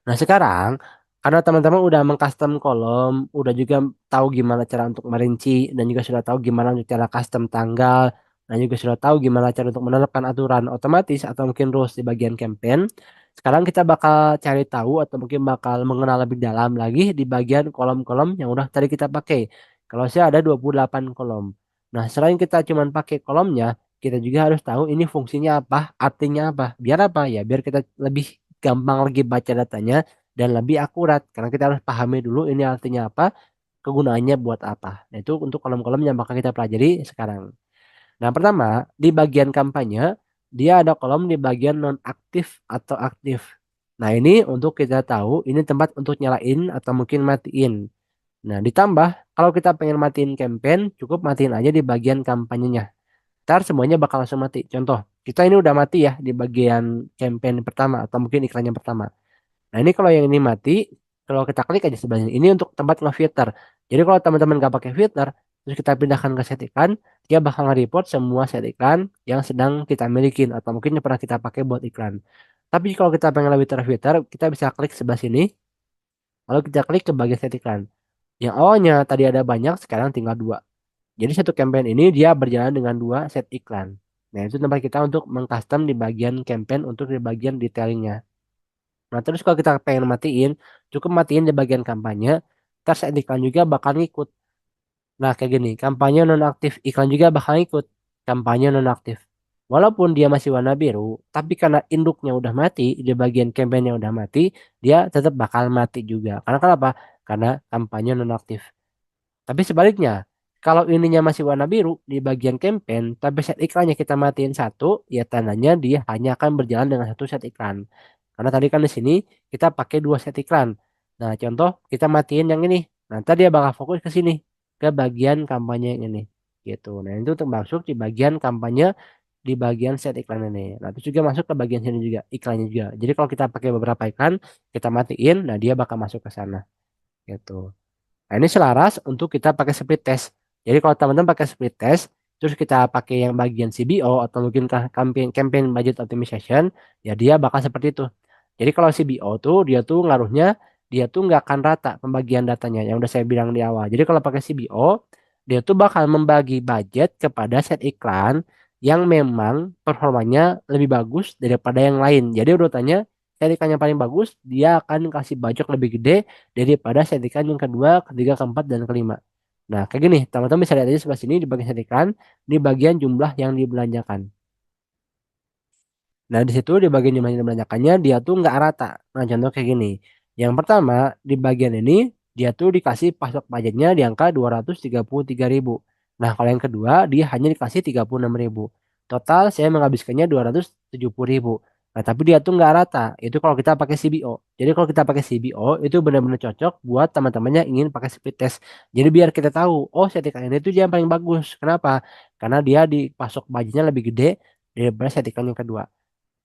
Nah sekarang, karena teman-teman udah meng-custom kolom, udah juga tahu gimana cara untuk merinci, dan juga sudah tahu gimana untuk cara custom tanggal, dan juga sudah tahu gimana cara untuk menerapkan aturan otomatis atau mungkin rules di bagian campaign. Sekarang kita bakal cari tahu atau mungkin bakal mengenal lebih dalam lagi di bagian kolom-kolom yang udah tadi kita pakai. Kalau saya ada 28 kolom. Nah, selain kita cuman pakai kolomnya, kita juga harus tahu ini fungsinya apa, artinya apa. Biar apa ya? Biar kita lebih gampang lagi baca datanya dan lebih akurat karena kita harus pahami dulu ini artinya apa, kegunaannya buat apa. Nah, itu untuk kolom-kolom yang bakal kita pelajari sekarang. Nah, pertama, di bagian kampanye, dia ada kolom di bagian nonaktif atau aktif. Nah, ini untuk kita tahu ini tempat untuk nyalain atau mungkin matiin. Nah, ditambah kalau kita pengen matiin campaign, cukup matiin aja di bagian kampanyenya. Ntar semuanya bakal langsung mati. Contoh, kita ini udah mati ya di bagian campaign pertama atau mungkin iklan yang pertama. Nah, ini kalau yang ini mati, kalau kita klik aja sebenarnya ini untuk tempat nge-filter. Jadi kalau teman-teman nggak pakai filter, terus kita pindahkan ke set iklan, dia bakal nge-report semua set iklan yang sedang kita milikin atau mungkin yang pernah kita pakai buat iklan. Tapi kalau kita pengen lebih terfilter, kita bisa klik sebelah sini, lalu kita klik ke bagian set iklan. Yang awalnya tadi ada banyak, sekarang tinggal dua. Jadi satu campaign ini dia berjalan dengan dua set iklan. Nah, itu tempat kita untuk mengcustom di bagian campaign untuk di bagian detailingnya. Nah, terus kalau kita pengen matiin, cukup matiin di bagian kampanye, ntar set iklan juga bakal ngikut. Nah, kayak gini, kampanye nonaktif, iklan juga bakal ngikut. Kampanye nonaktif. Walaupun dia masih warna biru, tapi karena induknya udah mati, di bagian campaign udah mati, dia tetap bakal mati juga. Karena kenapa? Karena kampanye nonaktif. Tapi sebaliknya, kalau ininya masih warna biru di bagian campaign, tapi set iklannya kita matiin satu, ya tandanya dia hanya akan berjalan dengan satu set iklan. Karena tadi kan di sini kita pakai dua set iklan. Nah, contoh kita matiin yang ini. Nah, ntar dia bakal fokus ke sini, ke bagian kampanye yang ini. Gitu. Nah, itu termasuk di bagian kampanye di bagian set iklan ini. Nah, itu juga masuk ke bagian sini juga, iklannya juga. Jadi kalau kita pakai beberapa iklan, kita matiin, nah dia bakal masuk ke sana. Gitu. Nah, ini selaras untuk kita pakai split test. Jadi kalau teman-teman pakai split test, terus kita pakai yang bagian CBO atau mungkin campaign campaign budget optimization, ya dia bakal seperti itu. Jadi kalau CBO tuh dia tuh ngaruhnya dia tuh nggak akan rata pembagian datanya yang udah saya bilang di awal. Jadi kalau pakai CBO, dia tuh bakal membagi budget kepada set iklan yang memang performanya lebih bagus daripada yang lain. Jadi urutannya set iklan yang paling bagus dia akan kasih budget lebih gede daripada sentikan yang kedua, ketiga, keempat, dan kelima. Nah, kayak gini, teman-teman bisa lihat aja sebelah sini di bagian sentikan, di bagian jumlah yang dibelanjakan. Nah, di situ di bagian jumlah yang dibelanjakannya, dia tuh nggak rata. Nah, contoh kayak gini. Yang pertama, di bagian ini, dia tuh dikasih pasok budgetnya di angka 233.000. Nah, kalau yang kedua, dia hanya dikasih 36.000. Total, saya menghabiskannya 270.000. Nah, tapi dia tuh nggak rata. Itu kalau kita pakai CBO. Jadi kalau kita pakai CBO, itu benar-benar cocok buat teman-temannya ingin pakai speed test. Jadi biar kita tahu, oh settingan ini tuh dia yang paling bagus. Kenapa? Karena dia dipasok budgetnya lebih gede daripada settingan yang kedua.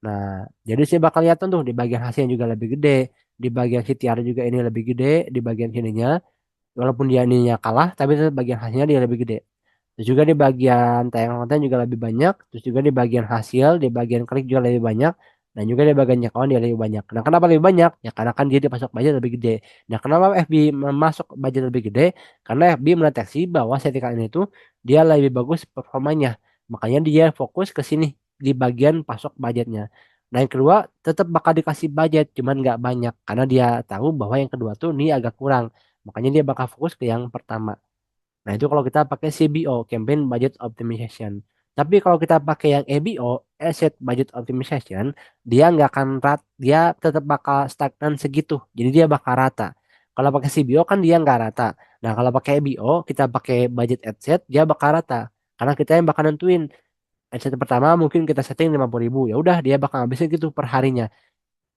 Nah, jadi saya bakal lihat tuh di bagian hasilnya juga lebih gede, di bagian CTR juga ini lebih gede, di bagian sininya, walaupun dia ininya kalah, tapi tetap bagian hasilnya dia lebih gede. Terus juga di bagian tayangan konten juga lebih banyak, terus juga di bagian hasil, di bagian klik juga lebih banyak, dan juga di bagian jangkauan dia lebih banyak. Nah, kenapa lebih banyak? Ya karena kan dia dipasok budget lebih gede. Nah, kenapa FB masuk budget lebih gede? Karena FB mendeteksi bahwa settingan ini tuh dia lebih bagus performanya. Makanya dia fokus ke sini di bagian pasok budgetnya. Nah, yang kedua tetap bakal dikasih budget, cuman nggak banyak karena dia tahu bahwa yang kedua tuh ini agak kurang. Makanya dia bakal fokus ke yang pertama. Nah, itu kalau kita pakai CBO, Campaign Budget Optimization. Tapi kalau kita pakai yang EBO, Asset Budget Optimization, dia nggak akan dia tetap bakal stagnan segitu. Jadi dia bakal rata. Kalau pakai CBO kan dia nggak rata. Nah, kalau pakai EBO, kita pakai budget asset, dia bakal rata. Karena kita yang bakal nentuin. Asset pertama mungkin kita setting 50.000. Ya udah, dia bakal ngabisin gitu per harinya.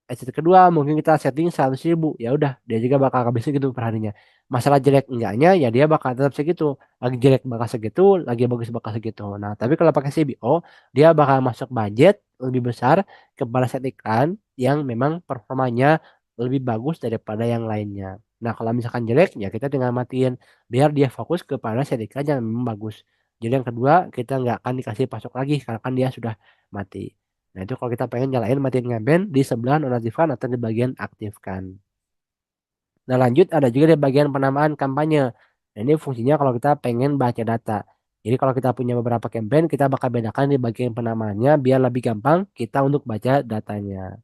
Exit kedua mungkin kita setting 100.000, ya udah dia juga bakal habis segitu perharinya. Masalah jelek enggaknya ya dia bakal tetap segitu, lagi jelek bakal segitu, lagi bagus bakal segitu. Nah, tapi kalau pakai CBO dia bakal masuk budget lebih besar kepada set iklan yang memang performanya lebih bagus daripada yang lainnya. Nah, kalau misalkan jelek ya kita tinggal matiin biar dia fokus kepada set iklan yang memang bagus. Jadi yang kedua kita nggak akan dikasih pasok lagi karena kan dia sudah mati. Nah, itu kalau kita pengen nyalain matiin ngaben di sebelah nonaktifkan atau di bagian aktifkan. Nah, lanjut ada juga di bagian penamaan kampanye. Nah, ini fungsinya kalau kita pengen baca data. Jadi kalau kita punya beberapa campaign, kita bakal bedakan di bagian penamaannya biar lebih gampang kita untuk baca datanya.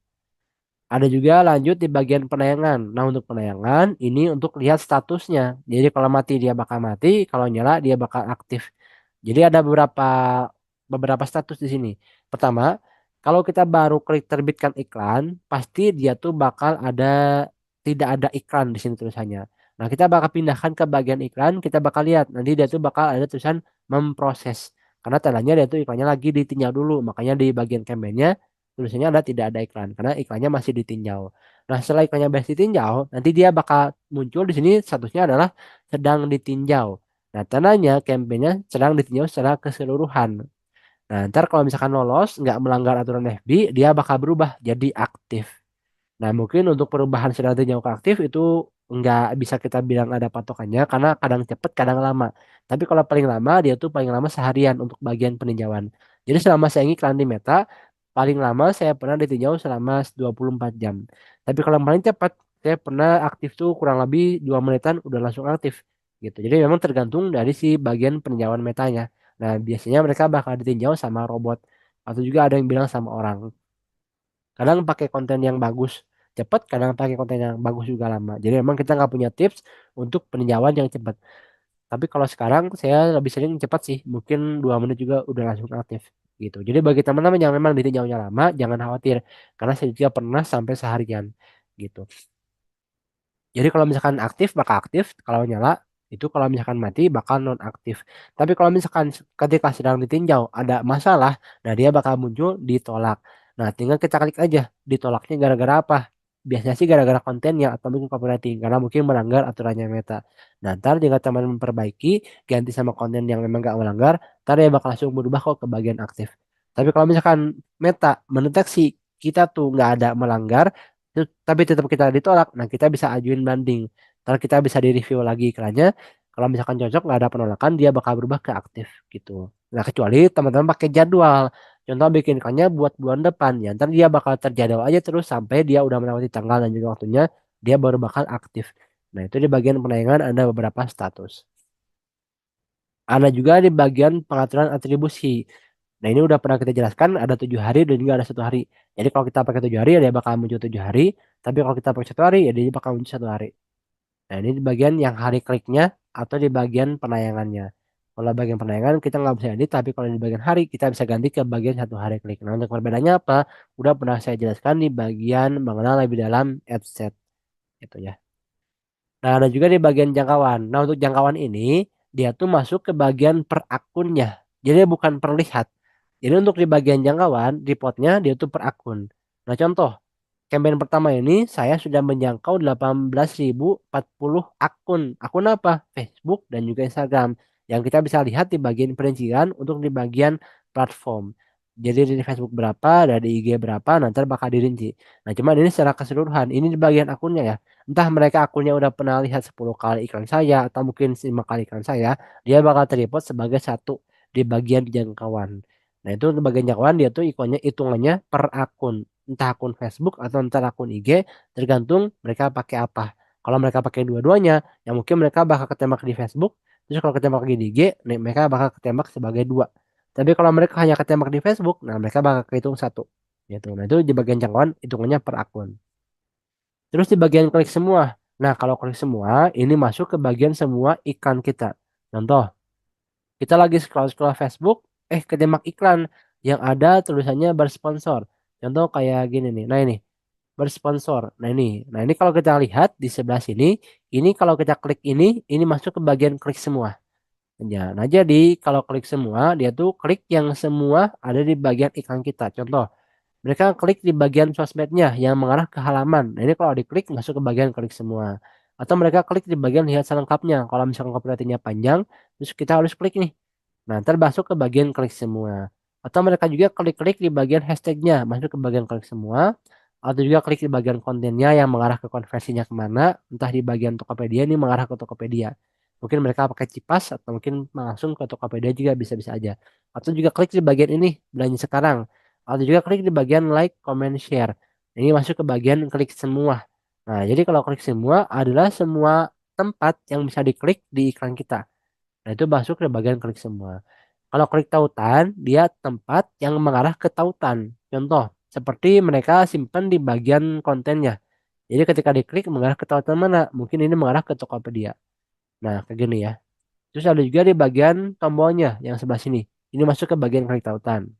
Ada juga lanjut di bagian penayangan. Nah, untuk penayangan ini untuk lihat statusnya. Jadi kalau mati dia bakal mati, kalau nyala dia bakal aktif. Jadi ada beberapa status di sini. Pertama, kalau kita baru klik terbitkan iklan, pasti dia tuh bakal ada tidak ada iklan di sini tulisannya. Nah, kita bakal pindahkan ke bagian iklan, kita bakal lihat nanti dia tuh bakal ada tulisan memproses. Karena tandanya dia tuh iklannya lagi ditinjau dulu, makanya di bagian kampanye tulisannya ada tidak ada iklan karena iklannya masih ditinjau. Nah, setelah iklannya beres ditinjau, nanti dia bakal muncul di sini statusnya adalah sedang ditinjau. Nah, tandanya kampanye sedang ditinjau secara keseluruhan. Nah, ntar kalau misalkan lolos, nggak melanggar aturan FB, dia bakal berubah jadi aktif. Nah, mungkin untuk perubahan sinar tinjau ke aktif itu nggak bisa kita bilang ada patokannya karena kadang cepet, kadang lama. Tapi kalau paling lama dia tuh paling lama seharian untuk bagian peninjauan. Jadi selama saya ngiklan di Meta, paling lama saya pernah ditinjau selama 24 jam. Tapi kalau yang paling cepat, saya pernah aktif tuh kurang lebih 2 menitan udah langsung aktif gitu. Jadi memang tergantung dari si bagian peninjauan metanya. Nah, biasanya mereka bakal ditinjau sama robot atau juga ada yang bilang sama orang. Kadang pakai konten yang bagus cepat, kadang pakai konten yang bagus juga lama. Jadi memang kita nggak punya tips untuk peninjauan yang cepat. Tapi kalau sekarang saya lebih sering cepat sih, mungkin 2 menit juga udah langsung aktif gitu. Jadi bagi teman-teman yang memang ditinjaunya lama, jangan khawatir karena saya juga pernah sampai seharian gitu. Jadi kalau misalkan aktif bakal aktif, kalau nyala itu kalau misalkan mati bakal non aktif. Tapi kalau misalkan ketika sedang ditinjau ada masalah, nah dia bakal muncul ditolak. Nah, tinggal kita klik aja ditolaknya gara-gara apa. Biasanya sih gara-gara kontennya atau mungkin copywriting karena mungkin melanggar aturannya Meta. Nah, ntar jika teman memperbaiki ganti sama konten yang memang gak melanggar, ntar dia bakal langsung berubah kok ke bagian aktif. Tapi kalau misalkan Meta mendeteksi kita tuh nggak ada melanggar, tapi tetap kita ditolak, nah kita bisa ajuin banding. Ntar kita bisa direview lagi iklannya. Kalau misalkan cocok nggak ada penolakan, dia bakal berubah ke aktif gitu. Nah, kecuali teman-teman pakai jadwal. Contoh bikin iklannya buat bulan depan, ya ntar dia bakal terjadwal aja terus sampai dia udah melewati tanggal dan juga waktunya, dia baru bakal aktif. Nah, itu di bagian penayangan ada beberapa status. Ada juga di bagian pengaturan atribusi. Nah, ini udah pernah kita jelaskan ada 7 hari dan juga ada 1 hari. Jadi kalau kita pakai 7 hari ya dia bakal muncul 7 hari. Tapi kalau kita pakai 1 hari ya dia bakal muncul 1 hari. Nah, ini di bagian yang hari kliknya atau di bagian penayangannya. Kalau bagian penayangan kita nggak bisa edit, tapi kalau di bagian hari kita bisa ganti ke bagian 1 hari klik. Nah, untuk perbedaannya apa? Udah pernah saya jelaskan di bagian mengenal lebih dalam adset gitu ya. Nah, ada juga di bagian jangkauan. Nah, untuk jangkauan ini, dia tuh masuk ke bagian per akunnya. Jadi bukan per lihat. Jadi untuk di bagian jangkauan, reportnya dia tuh per akun. Nah, contoh, campaign pertama ini saya sudah menjangkau 18.040 akun. Akun apa? Facebook dan juga Instagram. Yang kita bisa lihat di bagian perincian untuk di bagian platform. Jadi di Facebook berapa, dari IG berapa, nanti bakal dirinci. Nah, cuman ini secara keseluruhan. Ini di bagian akunnya ya. Entah mereka akunnya udah pernah lihat 10 kali iklan saya atau mungkin 5 kali iklan saya, dia bakal terreport sebagai satu di bagian jangkauan. Nah, itu di bagian jangkauan dia tuh ikonnya hitungannya per akun. Entah akun Facebook atau entah akun IG, tergantung mereka pakai apa. Kalau mereka pakai dua-duanya, ya mungkin mereka bakal ketembak di Facebook, terus kalau ketembak lagi di IG, mereka bakal ketembak sebagai dua. Tapi kalau mereka hanya ketembak di Facebook, nah mereka bakal kehitung satu. Gitu. Nah, itu di bagian jangkauan hitungannya per akun. Terus di bagian klik semua. Nah, kalau klik semua, ini masuk ke bagian semua iklan kita. Contoh, kita lagi scroll-scroll Facebook, ketembak iklan yang ada tulisannya bersponsor. Contoh kayak gini nih. Nah, ini bersponsor. Nah ini kalau kita lihat di sebelah sini, ini kalau kita klik ini masuk ke bagian klik semua. Ya, nah jadi kalau klik semua, dia tuh klik yang semua ada di bagian iklan kita. Contoh, mereka klik di bagian sosmednya yang mengarah ke halaman. Nah, ini kalau diklik masuk ke bagian klik semua. Atau mereka klik di bagian lihat selengkapnya. Kalau misalkan copywritingnya panjang, terus kita harus klik nih. Nah, ntar masuk ke bagian klik semua. Atau mereka juga klik-klik di bagian hashtagnya, masuk ke bagian klik semua. Atau juga klik di bagian kontennya yang mengarah ke konversinya kemana. Entah di bagian Tokopedia ini mengarah ke Tokopedia. Mungkin mereka pakai Cipas atau mungkin langsung ke Tokopedia juga bisa-bisa aja. Atau juga klik di bagian ini, belanja sekarang. atau juga klik di bagian like, comment, share. Ini masuk ke bagian klik semua. Nah, jadi kalau klik semua adalah semua tempat yang bisa diklik di iklan kita. Nah, itu masuk ke bagian klik semua. Kalau klik tautan, dia tempat yang mengarah ke tautan. Contoh, seperti mereka simpan di bagian kontennya. Jadi ketika diklik mengarah ke tautan mana? Mungkin ini mengarah ke Tokopedia. Nah, kayak gini ya. Terus ada juga di bagian tombolnya yang sebelah sini. Ini masuk ke bagian klik tautan.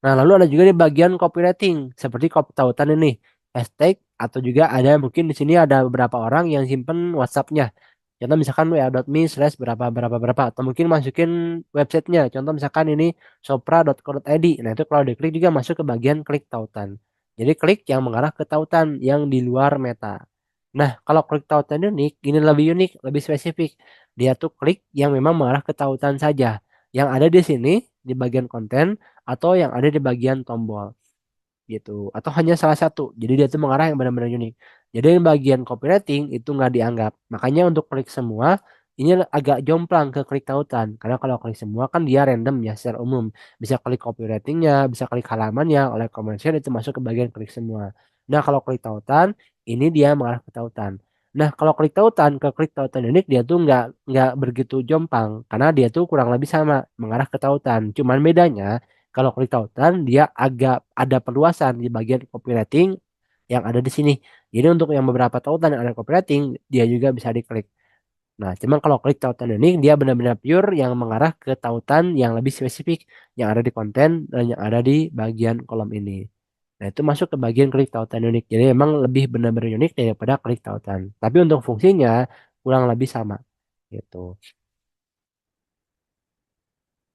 Nah, lalu ada juga di bagian copywriting, seperti tautan ini, hashtag atau juga ada mungkin di sini ada beberapa orang yang simpen WhatsApp-nya. Contoh misalkan wa.me/ berapa berapa berapa atau mungkin masukin websitenya. Contoh misalkan ini sopra.co.id. Nah, itu kalau diklik juga masuk ke bagian klik tautan. Jadi klik yang mengarah ke tautan yang di luar Meta. Nah, kalau klik tautan unik, ini lebih unik, lebih spesifik. Dia tuh klik yang memang mengarah ke tautan saja. Yang ada di sini di bagian konten atau yang ada di bagian tombol gitu atau hanya salah satu jadi dia tuh mengarah yang benar-benar unik jadi yang bagian copywriting itu nggak dianggap makanya untuk klik semua ini agak jomplang ke klik tautan karena kalau klik semua kan dia random ya secara umum bisa klik copywritingnya bisa klik halamannya oleh komersial itu masuk ke bagian klik semua nah kalau klik tautan ini dia mengarah ke tautan nah kalau klik tautan ke klik tautan unik dia tuh nggak begitu jomplang karena dia tuh kurang lebih sama mengarah ke tautan cuman bedanya kalau klik tautan dia agak ada perluasan di bagian copywriting yang ada di sini. Jadi untuk yang beberapa tautan yang ada copywriting dia juga bisa diklik. Nah, cuman kalau klik tautan ini dia benar-benar pure yang mengarah ke tautan yang lebih spesifik yang ada di konten dan yang ada di bagian kolom ini. Nah, itu masuk ke bagian klik tautan unik. Jadi memang lebih benar-benar unik daripada klik tautan. Tapi untuk fungsinya kurang lebih sama gitu.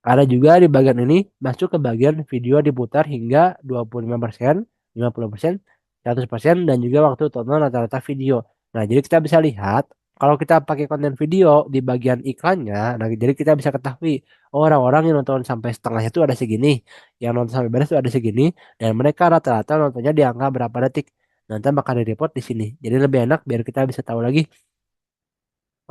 Ada juga di bagian ini masuk ke bagian video diputar hingga 25%, 50%, 100% dan juga waktu tonton rata-rata video. Nah, jadi kita bisa lihat kalau kita pakai konten video di bagian iklannya, nah jadi kita bisa ketahui oh, orang-orang yang nonton sampai setengahnya itu ada segini, yang nonton sampai beres itu ada segini, dan mereka rata-rata nontonnya di angka berapa detik. Nanti bakal di report di sini. Jadi lebih enak biar kita bisa tahu lagi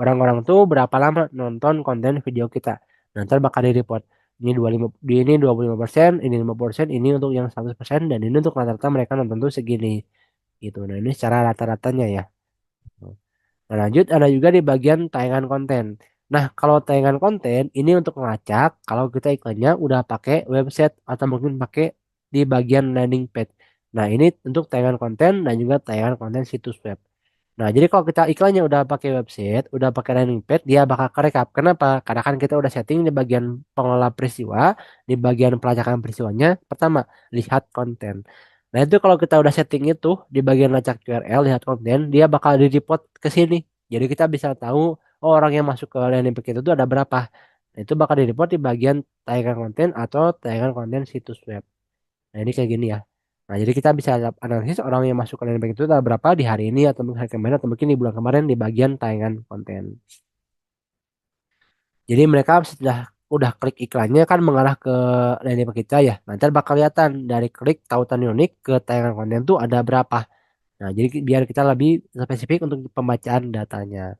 orang-orang tuh berapa lama nonton konten video kita. Nah, ntar bakal di report. Ini 25, di ini 25%, ini 50%, ini untuk yang 100% dan ini untuk rata-rata mereka nonton tuh segini gitu. Nah, ini secara rata-ratanya ya. Nah, lanjut ada juga di bagian tayangan konten. Nah, kalau tayangan konten ini untuk ngelacak kalau kita iklannya udah pakai website atau mungkin pakai di bagian landing page. Nah, ini untuk tayangan konten dan juga tayangan konten situs web. Nah, jadi kalau kita iklannya udah pakai website, udah pakai landing page, dia bakal kerekap. Kenapa? Karena kan kita udah setting di bagian pengelola peristiwa, di bagian pelacakan peristiwanya. Pertama, lihat konten. Nah, itu kalau kita udah setting itu di bagian lacak URL, lihat konten, dia bakal di report ke sini. Jadi kita bisa tahu oh, orang yang masuk ke landing page itu tuh ada berapa. Nah, itu bakal di report di bagian tayangan konten atau tayangan konten situs web. Nah, ini kayak gini ya. Nah, jadi kita bisa analisis orang yang masuk ke landing page itu ada berapa di hari ini atau mungkin hari kemarin atau mungkin di bulan kemarin di bagian tayangan konten. Jadi mereka setelah udah klik iklannya kan mengarah ke landing page kita ya. Nanti bakal kelihatan dari klik tautan unik ke tayangan konten tuh ada berapa. Nah, jadi biar kita lebih spesifik untuk pembacaan datanya.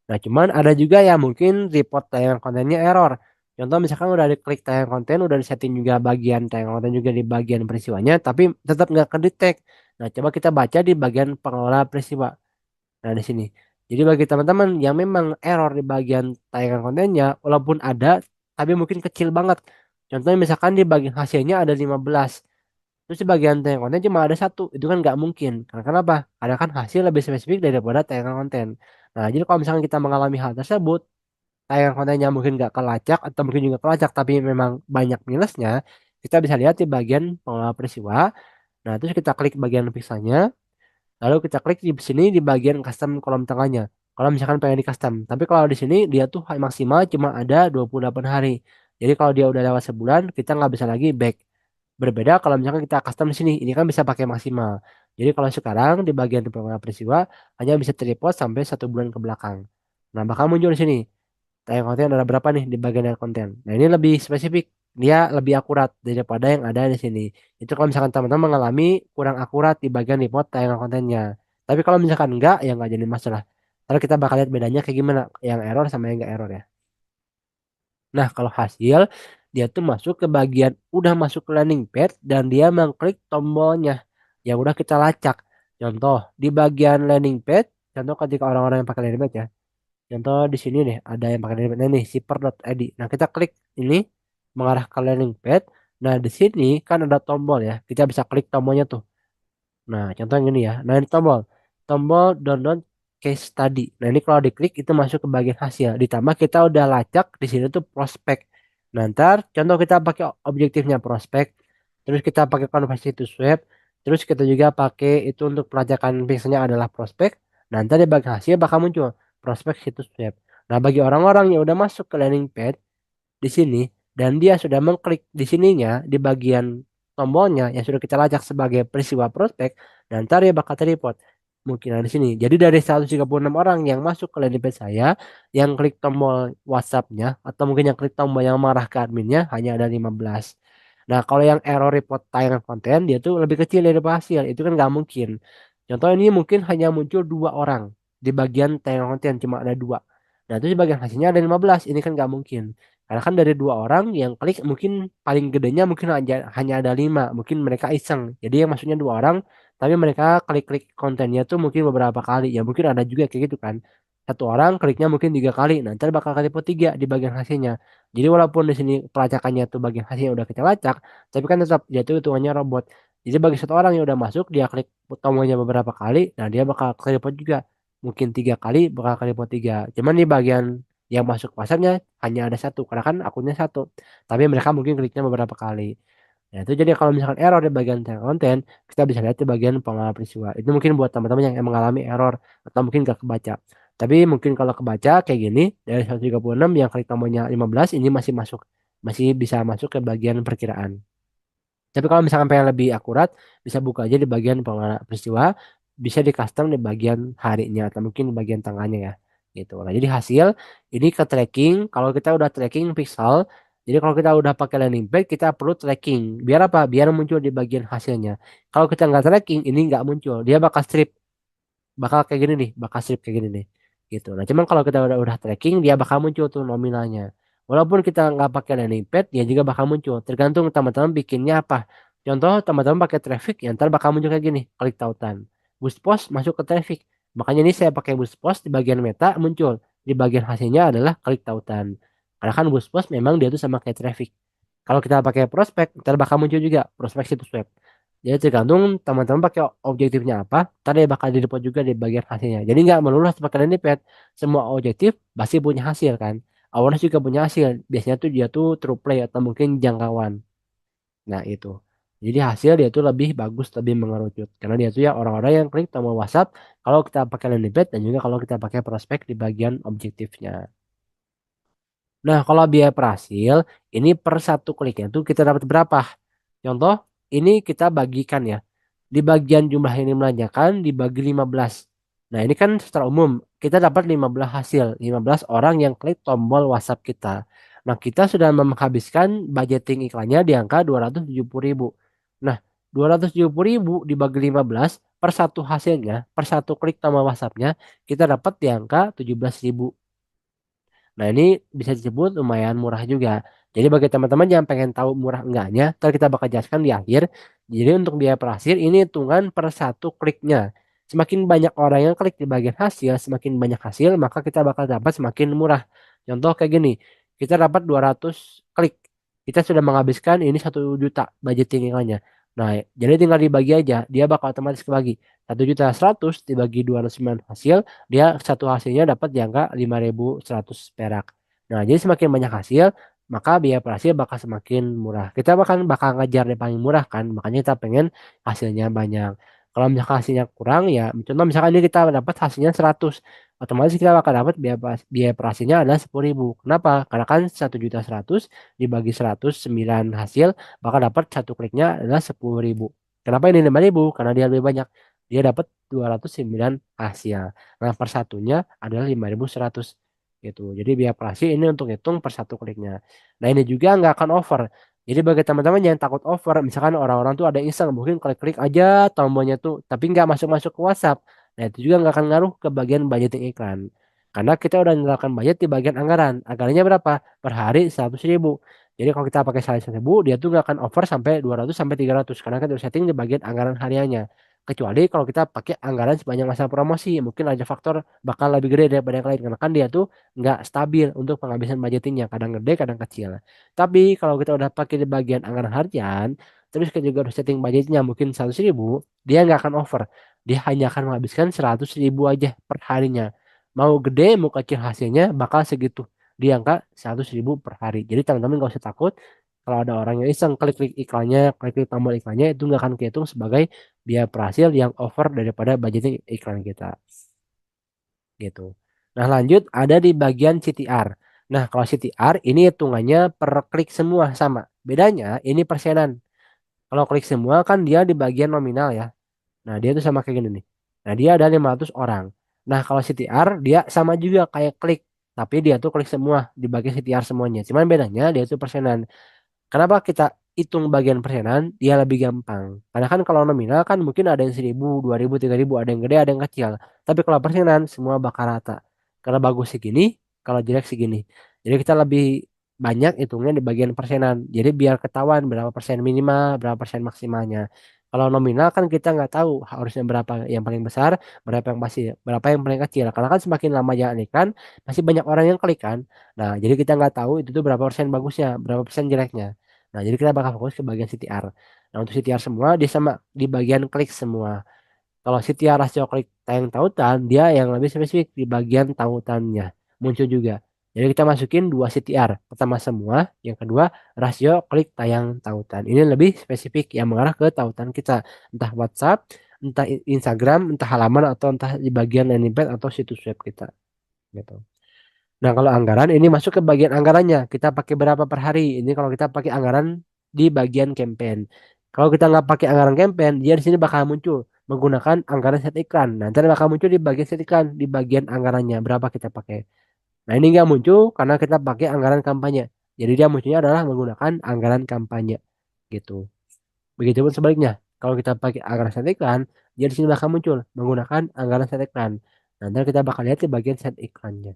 Nah, cuman ada juga yang mungkin report tayangan kontennya error. Contoh misalkan udah diklik tayangan konten, udah disetting juga bagian tayangan konten juga di bagian peristiwanya, tapi tetap nggak kedetek. Nah, coba kita baca di bagian pengelola peristiwa. Nah, di sini. Jadi bagi teman-teman yang memang error di bagian tayangan kontennya, walaupun ada, tapi mungkin kecil banget. Contohnya misalkan di bagian hasilnya ada 15. Terus di bagian tayangan konten cuma ada satu, itu kan nggak mungkin. Karena kenapa? Karena kan hasil lebih spesifik daripada tayangan konten. Nah, jadi kalau misalkan kita mengalami hal tersebut, tayangan kontennya mungkin nggak kelacak atau mungkin juga kelacak, tapi memang banyak minusnya, kita bisa lihat di bagian pengelola peristiwa. Nah, terus kita klik bagian pixelnya, lalu kita klik di sini di bagian custom kolom tengahnya. Kalau misalkan pengen di custom, tapi kalau di sini dia tuh maksimal cuma ada 28 hari. Jadi kalau dia udah lewat sebulan, kita nggak bisa lagi back. Berbeda kalau misalkan kita custom di sini, ini kan bisa pakai maksimal. Jadi kalau sekarang di bagian pengelola peristiwa hanya bisa terrepost sampai 1 bulan ke belakang. Nah, bakal muncul di sini. Tayang konten ada berapa nih di bagian add konten. Nah, ini lebih spesifik. Dia lebih akurat daripada yang ada di sini. Itu kalau misalkan teman-teman mengalami kurang akurat di bagian report tayangan kontennya. Tapi kalau misalkan enggak, ya enggak jadi masalah. Lalu kita bakal lihat bedanya kayak gimana yang error sama yang enggak error ya. Nah, kalau hasil dia tuh masuk ke bagian udah masuk ke landing page dan dia mengklik tombolnya yang udah kita lacak. Contoh di bagian landing page, contoh ketika orang-orang yang pakai landing page ya. Contoh di sini nih ada yang pakai landing page nih shipper.id. Nah, kita klik ini mengarah ke landing page. Nah, di sini kan ada tombol ya. Kita bisa klik tombolnya tuh. Nah, contohnya gini ya. Nah, ini tombol. Tombol download case study. Nah, ini kalau diklik itu masuk ke bagian hasil. Ditambah kita udah lacak di sini tuh prospek. Nah, ntar contoh kita pakai objektifnya prospek. Terus kita pakai konversi to web. Terus kita juga pakai itu untuk pelacakan pixelnya adalah prospek. Nah, ntar di bagian hasil bakal muncul prospek situs web. Nah, bagi orang-orang yang udah masuk ke landing page, di sini dan dia sudah mengklik di sininya di bagian tombolnya yang sudah kita lacak sebagai peristiwa prospek dan ntar dia bakal terreport mungkin ada di sini. Jadi dari 136 orang yang masuk ke landing page saya yang klik tombol WhatsApp-nya atau mungkin yang klik tombol yang marah ke adminnya hanya ada 15. Nah, kalau yang error report tayangan konten dia tuh lebih kecil dari hasil. Itu kan nggak mungkin. Contoh ini mungkin hanya muncul dua orang di bagian tayangan konten cuma ada dua. Nah, itu di bagian hasilnya ada 15. Ini kan nggak mungkin. Karena kan dari dua orang yang klik mungkin paling gedenya mungkin hanya ada lima. Mungkin mereka iseng. Jadi yang maksudnya dua orang, tapi mereka klik-klik kontennya tuh mungkin beberapa kali. Ya mungkin ada juga kayak gitu kan. Satu orang kliknya mungkin 3 kali. Nanti bakal kali tiga di bagian hasilnya. Jadi walaupun di sini pelacakannya tuh bagian hasilnya udah kita lacak, tapi kan tetap dia tuh hitungannya robot. Jadi bagi satu orang yang udah masuk, dia klik tombolnya beberapa kali, nah dia bakal klik juga. Mungkin 3 kali bakal kali tiga. Cuman di bagian yang masuk pasarnya hanya ada satu karena kan akunnya satu tapi mereka mungkin kliknya beberapa kali. Nah, itu jadi kalau misalkan error di bagian tag konten kita bisa lihat di bagian pengalaman peristiwa itu mungkin buat teman-teman yang mengalami error atau mungkin gak kebaca, tapi mungkin kalau kebaca kayak gini dari 136 yang klik tombolnya 15 ini masih masuk, masih bisa masuk ke bagian perkiraan. Tapi kalau misalkan pengen lebih akurat, bisa buka aja di bagian pengenalan peristiwa, bisa di custom di bagian harinya atau mungkin di bagian tanggalnya ya. Gitu. Nah, jadi hasil ini ke tracking, kalau kita udah tracking pixel, jadi kalau kita udah pakai landing page, kita perlu tracking. Biar apa? Biar muncul di bagian hasilnya. Kalau kita nggak tracking, ini nggak muncul. Dia bakal strip bakal kayak gini nih, bakal strip kayak gini nih. Gitu. Nah, cuman kalau kita udah tracking, dia bakal muncul tuh nominalnya. Walaupun kita nggak pakai landing page, dia juga bakal muncul. Tergantung teman-teman bikinnya apa. Contoh teman-teman pakai traffic, ya ntar bakal muncul kayak gini, klik tautan. Boost post masuk ke traffic. Makanya ini saya pakai boost post di bagian meta muncul. Di bagian hasilnya adalah klik tautan. Karena kan boost post memang dia tuh sama kayak traffic. Kalau kita pakai prospek, ntar bakal muncul juga prospek situs web. Jadi tergantung teman-teman pakai objektifnya apa, ntar dia bakal di juga di bagian hasilnya. Jadi nggak melulu harus pakai landing page. Semua objektif pasti punya hasil kan. Awareness juga punya hasil. Biasanya tuh dia tuh true play atau mungkin jangkauan. Nah itu. Jadi hasil dia tuh lebih bagus, lebih mengerucut. Karena dia tuh ya orang-orang yang klik tombol WhatsApp kalau kita pakai landing page dan juga kalau kita pakai prospek di bagian objektifnya. Nah, kalau biaya per hasil, ini per satu kliknya tuh kita dapat berapa? Contoh, ini kita bagikan ya. Di bagian jumlah yang dibelanjakan dibagi 15. Nah, ini kan secara umum kita dapat 15 hasil, 15 orang yang klik tombol WhatsApp kita. Nah, kita sudah menghabiskan budgeting iklannya di angka 270.000. Nah, 270.000 dibagi 15 per satu hasilnya, per satu klik tombol WhatsApp-nya, kita dapat di angka 17.000. Nah, ini bisa disebut lumayan murah juga. Jadi bagi teman-teman yang pengen tahu murah enggaknya, ntar kita bakal jelaskan di akhir. Jadi untuk biaya per hasil ini hitungan per satu kliknya. Semakin banyak orang yang klik di bagian hasil, semakin banyak hasil, maka kita bakal dapat semakin murah. Contoh kayak gini, kita dapat 200 klik. Kita sudah menghabiskan ini 1 juta budgeting iklannya. Nah, jadi tinggal dibagi aja, dia bakal otomatis kebagi. 1.100.000 dibagi 209 hasil, dia satu hasilnya dapat di angka 5.100 perak. Nah, jadi semakin banyak hasil, maka biaya per hasil bakal semakin murah. Kita bakal ngejar yang paling murah kan, makanya kita pengen hasilnya banyak. Kalau misalkan hasilnya kurang ya, contoh misalkan ini kita dapat hasilnya 100, otomatis kita bakal dapat biaya per hasilnya adalah 10.000. Kenapa? Karena kan 1.100.000 dibagi 109 hasil, bakal dapat satu kliknya adalah 10.000. Kenapa ini 5.000? Karena dia lebih banyak. Dia dapat 209 hasil. Nah, per satunya adalah 5.100 gitu. Jadi biaya operasi ini untuk hitung per satu kliknya. Nah, ini juga nggak akan over. Jadi bagi teman-teman yang takut over, misalkan orang-orang tuh ada yang iseng, mungkin klik-klik aja tombolnya tuh, tapi nggak masuk-masuk ke WhatsApp. Nah, itu juga nggak akan ngaruh ke bagian budgeting iklan. Karena kita udah menerapkan budget di bagian anggaran. Anggarannya berapa? Per hari 100.000. Jadi kalau kita pakai salary 1.000, dia tuh nggak akan over sampai 200 sampai 300 karena kan udah setting di bagian anggaran hariannya. Kecuali kalau kita pakai anggaran sepanjang masa promosi, mungkin ada faktor bakal lebih gede daripada yang lain karena kan dia tuh nggak stabil untuk penghabisan budgetingnya, kadang gede, kadang kecil. Tapi kalau kita udah pakai di bagian anggaran harian, terus kita juga udah setting budgetnya mungkin 100.000, dia nggak akan over. Dia hanya akan menghabiskan 100.000 aja per harinya. Mau gede, mau kecil hasilnya bakal segitu di angka 100.000 per hari. Jadi teman-teman gak usah takut kalau ada orang yang iseng klik-klik iklannya, klik-klik tombol iklannya itu nggak akan kehitung sebagai biaya per hasil yang over daripada budgeting iklan kita gitu. Nah lanjut ada di bagian CTR. Nah kalau CTR ini hitungannya per klik semua sama. Bedanya ini persenan. Kalau klik semua kan dia di bagian nominal ya. Nah, dia tuh sama kayak gini nih. Nah, dia ada 500 orang. Nah, kalau CTR dia sama juga kayak klik, tapi dia tuh klik semua di bagian CTR semuanya. Cuman bedanya dia tuh persenan. Kenapa kita hitung bagian persenan? Dia lebih gampang. Karena kan kalau nominal kan mungkin ada yang 1.000, 2.000, 3.000, ada yang gede, ada yang kecil. Tapi kalau persenan semua bakal rata. Kalau bagus segini, kalau jelek segini. Jadi kita lebih banyak hitungnya di bagian persenan. Jadi biar ketahuan berapa persen minimal, berapa persen maksimalnya. Kalau nominal kan kita nggak tahu harusnya berapa yang paling besar, berapa yang masih, berapa yang paling kecil. Karena kan semakin lama jalan iklan, masih banyak orang yang klik kan. Nah, jadi kita nggak tahu itu tuh berapa persen bagusnya, berapa persen jeleknya. Nah, jadi kita bakal fokus ke bagian CTR. Nah, untuk CTR semua dia sama di bagian klik semua. Kalau CTR rasio klik tayang tautan, dia yang lebih spesifik di bagian tautannya. Muncul juga. Jadi kita masukin dua CTR. Pertama semua, yang kedua rasio klik tayang tautan. Ini lebih spesifik yang mengarah ke tautan kita. Entah WhatsApp, entah Instagram, entah halaman, atau entah di bagian landing page atau situs web kita. Gitu. Nah, kalau anggaran ini masuk ke bagian anggarannya. Kita pakai berapa per hari? Ini kalau kita pakai anggaran di bagian campaign. Kalau kita nggak pakai anggaran campaign, dia di sini bakal muncul menggunakan anggaran set iklan. Nanti bakal muncul di bagian set iklan, di bagian anggarannya berapa kita pakai. Nah, ini nggak muncul karena kita pakai anggaran kampanye. Jadi dia munculnya adalah menggunakan anggaran kampanye gitu. Begitupun sebaliknya. Kalau kita pakai anggaran set iklan, dia di sini bakal muncul menggunakan anggaran set iklan. Nanti kita bakal lihat di bagian set iklannya.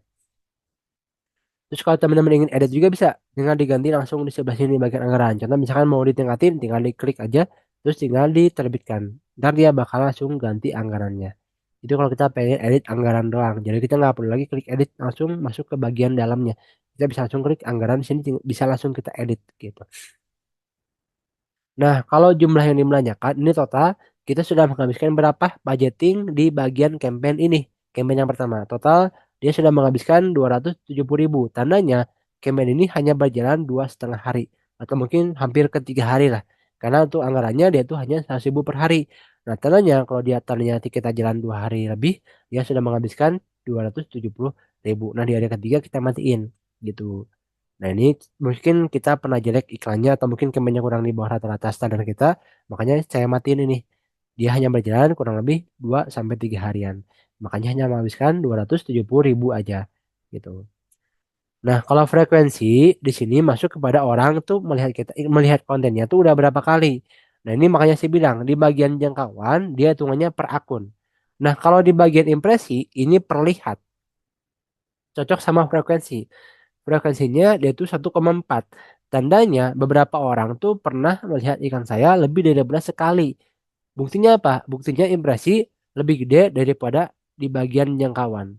Terus kalau teman-teman ingin edit juga bisa tinggal diganti langsung di sebelah sini bagian anggaran. Contoh misalkan mau ditingkatin, tinggal diklik aja, terus tinggal diterbitkan. Ntar dia bakal langsung ganti anggarannya. Itu kalau kita pengen edit anggaran doang. Jadi kita nggak perlu lagi klik edit, langsung masuk ke bagian dalamnya. Kita bisa langsung klik anggaran di sini, bisa langsung kita edit gitu. Nah, kalau jumlah yang dibelanjakan ini total kita sudah menghabiskan berapa budgeting di bagian campaign ini. Campaign yang pertama, total dia sudah menghabiskan 270.000. Tandanya campaign ini hanya berjalan 2,5 hari atau mungkin hampir ke 3 hari lah. Karena untuk anggarannya dia tuh hanya 100.000 per hari. Nah, tandanya kalau dia tadinya kita jalan 2 hari lebih, dia sudah menghabiskan 270.000. Nah, di hari ketiga kita matiin gitu. Nah ini mungkin kita pernah jelek iklannya atau mungkin kemennya kurang di bawah rata-rata standar kita. Makanya saya matiin ini. Dia hanya berjalan kurang lebih 2 sampai 3 harian. Makanya hanya menghabiskan 270.000 aja gitu. Nah kalau frekuensi di sini masuk kepada orang tuh melihat kita melihat kontennya tuh udah berapa kali. Nah ini makanya saya bilang di bagian jangkauan dia hitungannya per akun. Nah kalau di bagian impresi ini perlihat cocok sama frekuensi. Frekuensinya dia tuh 1,4. Tandanya beberapa orang tuh pernah melihat iklan saya lebih dari 12 sekali. Buktinya apa? Buktinya impresi lebih gede daripada di bagian jangkauan.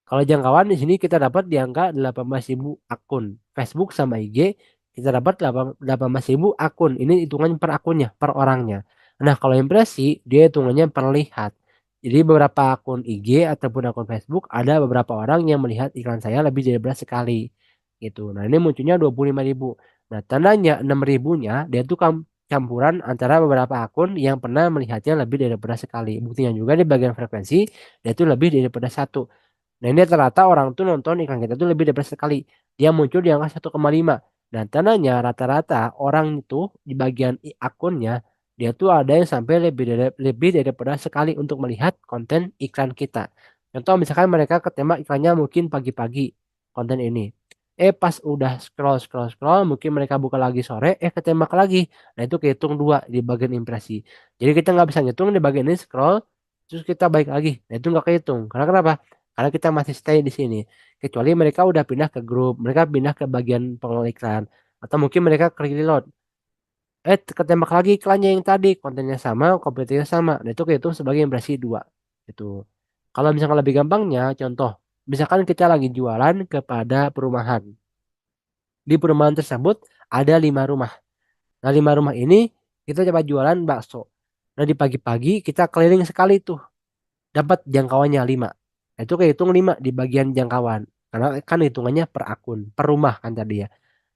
Kalau jangkauan di sini kita dapat di angka 18.000 akun. Facebook sama IG kita dapat 18.000 akun. Ini hitungan per akunnya, per orangnya. Nah, kalau impresi dia hitungannya per lihat. Jadi beberapa akun IG ataupun akun Facebook ada beberapa orang yang melihat iklan saya lebih dari 12 sekali. Gitu. Nah, ini munculnya 25.000. Nah, tandanya 6.000-nya dia tuh campuran antara beberapa akun yang pernah melihatnya lebih dari 12 sekali. Buktinya juga di bagian frekuensi dia tuh lebih daripada satu. Nah ini rata-rata orang tuh nonton iklan kita tuh lebih dari sekali. Dia muncul di angka 1,5. Dan tandanya rata-rata orang itu di bagian akunnya dia tuh ada yang sampai lebih daripada sekali untuk melihat konten iklan kita. Contoh misalkan mereka ketembak iklannya mungkin pagi-pagi konten ini. Pas udah scroll scroll scroll mungkin mereka buka lagi sore ketembak lagi. Nah itu kehitung dua di bagian impresi. Jadi kita nggak bisa ngitung di bagian ini scroll terus kita balik lagi. Nah itu nggak kehitung. Karena kenapa? Karena kita masih stay di sini. Kecuali mereka udah pindah ke grup, mereka pindah ke bagian pengelola iklan, atau mungkin mereka klik reload, ketembak lagi iklannya yang tadi, kontennya sama, kompetitifnya sama. Nah, itu kehitung sebagai impresi dua. Itu. Kalau misalkan lebih gampangnya, contoh, misalkan kita lagi jualan kepada perumahan. Di perumahan tersebut ada 5 rumah. Nah, 5 rumah ini kita coba jualan bakso. Nah, di pagi-pagi kita keliling sekali tuh, dapat jangkauannya 5. Nah, itu kehitung 5 di bagian jangkauan. Karena kan hitungannya per akun, per rumah kan tadi ya.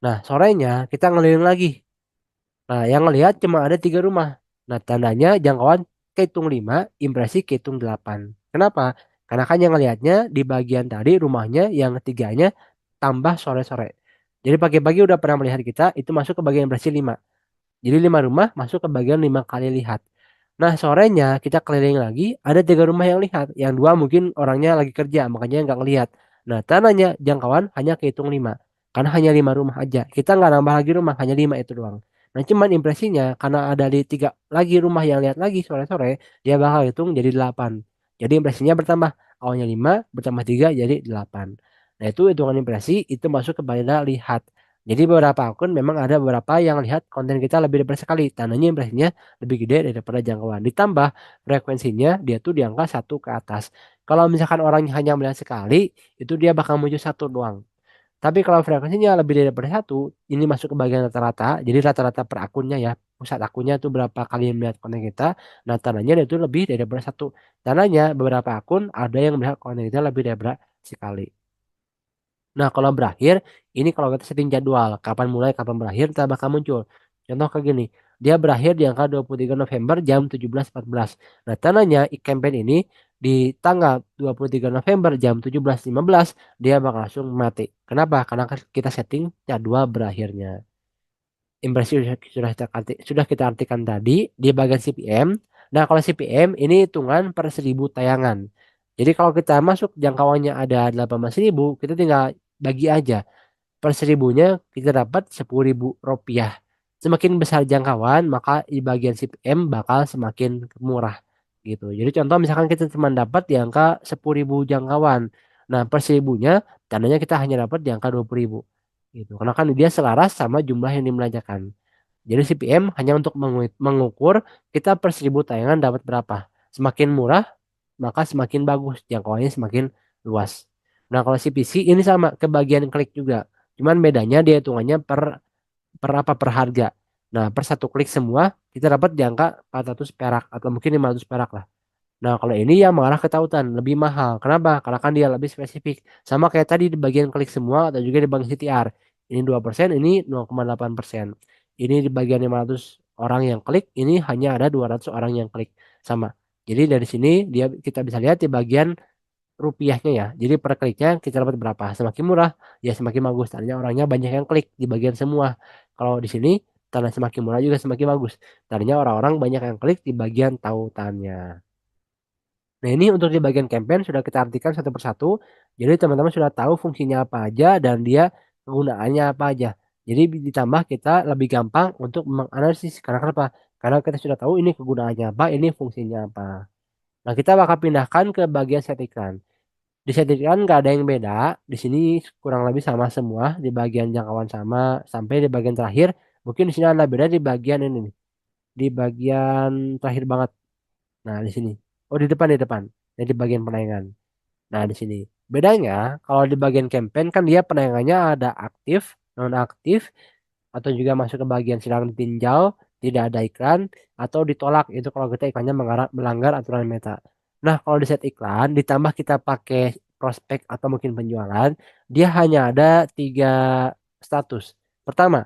Nah, sorenya kita ngeliling lagi. Nah, yang ngelihat cuma ada 3 rumah. Nah, tandanya jangkauan kehitung 5, impresi kehitung 8. Kenapa? Karena kan yang ngelihatnya di bagian tadi rumahnya yang ketiganya tambah sore-sore. Jadi pagi-pagi udah pernah melihat kita, itu masuk ke bagian impresi 5. Jadi 5 rumah masuk ke bagian 5 kali lihat. Nah, sorenya kita keliling lagi, ada 3 rumah yang lihat. Yang 2 mungkin orangnya lagi kerja, makanya nggak ngelihat. Nah, tandanya jangkauan hanya kehitung 5. Karena hanya 5 rumah aja. Kita nggak nambah lagi rumah, hanya 5 itu doang. Nah, cuman impresinya karena ada di 3 lagi rumah yang lihat lagi sore-sore, dia bakal hitung jadi 8. Jadi impresinya bertambah. Awalnya 5, bertambah 3 jadi 8. Nah, itu hitungan impresi, itu masuk ke pada lihat. Jadi beberapa akun memang ada beberapa yang lihat konten kita lebih daripada sekali. Tandanya impresinya lebih gede daripada jangkauan. Ditambah frekuensinya dia tuh di angka 1 ke atas. Kalau misalkan orangnya hanya melihat sekali, itu dia bakal muncul satu doang. Tapi kalau frekuensinya lebih daripada satu, ini masuk ke bagian rata-rata. Jadi rata-rata per akunnya ya. Pusat akunnya tuh berapa kali melihat konten kita. Nah, tandanya dia tuh lebih daripada satu. Tandanya beberapa akun ada yang melihat konten kita lebih daripada sekali. Nah, kalau berakhir, ini kalau kita setting jadwal, kapan mulai, kapan berakhir, kita bakal muncul. Contoh kayak gini, dia berakhir di angka 23 November jam 17.14. Nah, tandanya campaign ini di tanggal 23 November jam 17.15, dia bakal langsung mati. Kenapa? Karena kan kita setting jadwal berakhirnya. Impresi sudah kita artikan tadi di bagian CPM. Nah, kalau CPM ini hitungan per 1.000 tayangan. Jadi kalau kita masuk jangkauannya ada 18.000, kita tinggal bagi aja. Per 1.000-nya kita dapat Rp10.000. Semakin besar jangkauan, maka di bagian CPM bakal semakin murah gitu. Jadi contoh misalkan kita cuma dapat di angka 10.000 jangkauan. Nah, per 1.000-nya tandanya kita hanya dapat di angka 20.000 gitu. Karena kan dia selaras sama jumlah yang dibelanjakan. Jadi CPM hanya untuk mengukur kita per 1.000 tayangan dapat berapa. Semakin murah, maka semakin bagus, jangkauannya semakin luas. Nah, kalau CPC ini sama, ke bagian klik juga. Cuman bedanya dia hitungannya per harga. Nah, per satu klik semua kita dapat di angka 400 perak atau mungkin 500 perak lah. Nah, kalau ini yang mengarah ke tautan lebih mahal. Kenapa? Karena kan dia lebih spesifik. Sama kayak tadi di bagian klik semua atau juga di bagian CTR. Ini 2%, ini 0,8%. Ini di bagian 500 orang yang klik, ini hanya ada 200 orang yang klik. Sama. Jadi dari sini kita bisa lihat di bagian rupiahnya ya. Jadi per kliknya kita dapat berapa. Semakin murah, ya semakin bagus. Tadinya orangnya banyak yang klik di bagian semua. Kalau di sini, tanda semakin murah juga semakin bagus. Tadinya orang-orang banyak yang klik di bagian tautannya. Nah, ini untuk di bagian campaign sudah kita artikan satu persatu. Jadi teman-teman sudah tahu fungsinya apa aja dan dia kegunaannya apa aja. Jadi ditambah kita lebih gampang untuk menganalisis. Karena kenapa? Karena kita sudah tahu ini kegunaannya apa, ini fungsinya apa. Nah, kita bakal pindahkan ke bagian settingan. Di settingan nggak ada yang beda. Di sini kurang lebih sama semua. Di bagian jangkauan sama sampai di bagian terakhir. Mungkin di sini ada beda di bagian ini nih. Di bagian terakhir banget. Nah, di sini. Oh, di depan. Jadi di bagian penayangan. Nah, di sini. Bedanya, kalau di bagian campaign kan dia penayangannya ada aktif, nonaktif, atau juga masuk ke bagian sedang ditinjau, tidak ada iklan, atau ditolak. Itu kalau kita iklannya melanggar aturan meta. Nah, kalau di set iklan, ditambah kita pakai prospek atau mungkin penjualan, dia hanya ada 3 status. Pertama,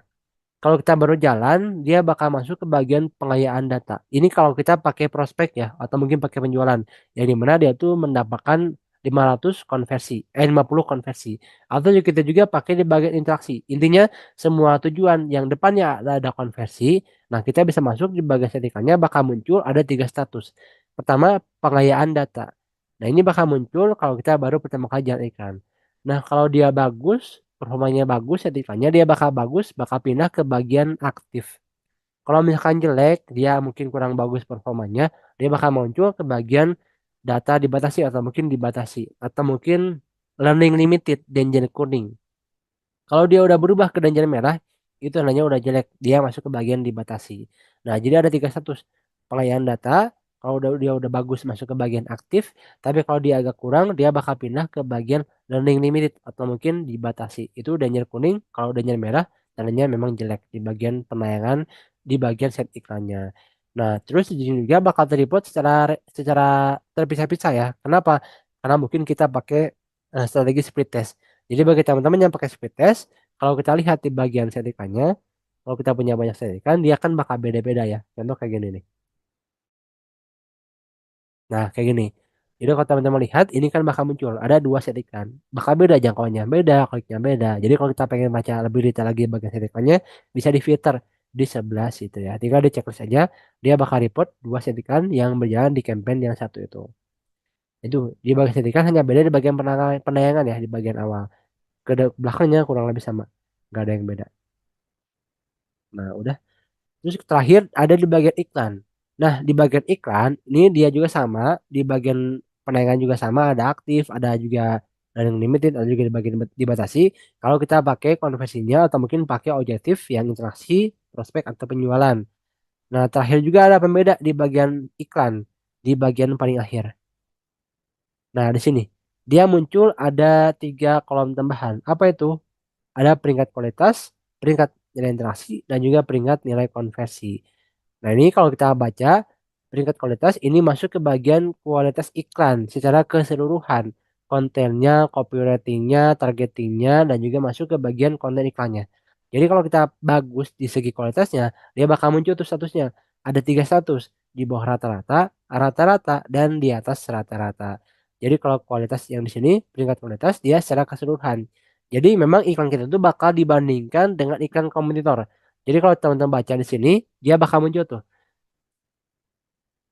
kalau kita baru jalan, dia bakal masuk ke bagian pengayaan data. Ini kalau kita pakai prospek ya, atau mungkin pakai penjualan. Yang dimana dia tuh mendapatkan 500 konversi, 50 konversi. Atau juga kita juga pakai di bagian interaksi. Intinya semua tujuan yang depannya ada konversi, nah kita bisa masuk di bagian settingannya bakal muncul ada 3 status. Pertama, pengayaan data. Nah, ini bakal muncul kalau kita baru pertama kali jalan iklan. Nah, kalau dia bagus, performanya bagus, settingannya dia bakal bagus, bakal pindah ke bagian aktif. Kalau misalkan jelek, dia mungkin kurang bagus performanya, dia bakal muncul ke bagian data dibatasi atau mungkin dibatasi. Atau mungkin learning limited, danger kuning. Kalau dia udah berubah ke danger merah, itu tandanya udah jelek, dia masuk ke bagian dibatasi. Nah, jadi ada 3 status, pengayaan data, kalau dia udah bagus masuk ke bagian aktif, tapi kalau dia agak kurang, dia bakal pindah ke bagian learning limited atau mungkin dibatasi. Itu udah nyeri kuning, kalau udah nyeri merah, tandanya memang jelek di bagian penayangan, di bagian set iklannya. Nah, terus di sini juga bakal terreport secara terpisah-pisah ya. Kenapa? Karena mungkin kita pakai strategi split test. Jadi bagi teman-teman yang pakai split test, kalau kita lihat di bagian setikannya, kalau kita punya banyak setikan, dia kan bakal beda-beda ya. Contoh kayak gini nih. Nah, kayak gini. Jadi kalau teman-teman lihat, ini kan bakal muncul. Ada dua setikan. Bakal beda jangkauannya, beda, kliknya beda. Jadi kalau kita pengen baca lebih detail lagi bagian setikannya, bisa di filter di sebelah situ ya. Tinggal di checklist aja, dia bakal report dua setikan yang berjalan di campaign yang satu itu. Itu di bagian setikan hanya beda di bagian penayangan ya, di bagian awal. Ke belakangnya kurang lebih sama. Nggak ada yang beda. Nah, udah. Terus terakhir ada di bagian iklan. Nah, di bagian iklan ini dia juga sama, di bagian penayangan juga sama, ada aktif, ada juga yang limited, ada juga di bagian dibatasi. Kalau kita pakai konversinya atau mungkin pakai objektif yang interaksi, prospek atau penjualan. Nah, terakhir juga ada pembeda di bagian iklan, di bagian paling akhir. Nah, di sini dia muncul ada 3 kolom tambahan. Apa itu? Ada peringkat kualitas, peringkat nilai interaksi, dan juga peringkat nilai konversi. Nah, ini kalau kita baca peringkat kualitas ini masuk ke bagian kualitas iklan secara keseluruhan. Kontennya, copywritingnya, targetingnya, dan juga masuk ke bagian konten iklannya. Jadi kalau kita bagus di segi kualitasnya, dia bakal muncul tuh statusnya. Ada 3 status, di bawah rata-rata, rata-rata, dan di atas rata-rata. Jadi kalau kualitas yang di sini, peringkat kualitas dia secara keseluruhan. Jadi memang iklan kita itu bakal dibandingkan dengan iklan kompetitor. Jadi kalau teman-teman baca di sini, dia bakal muncul tuh.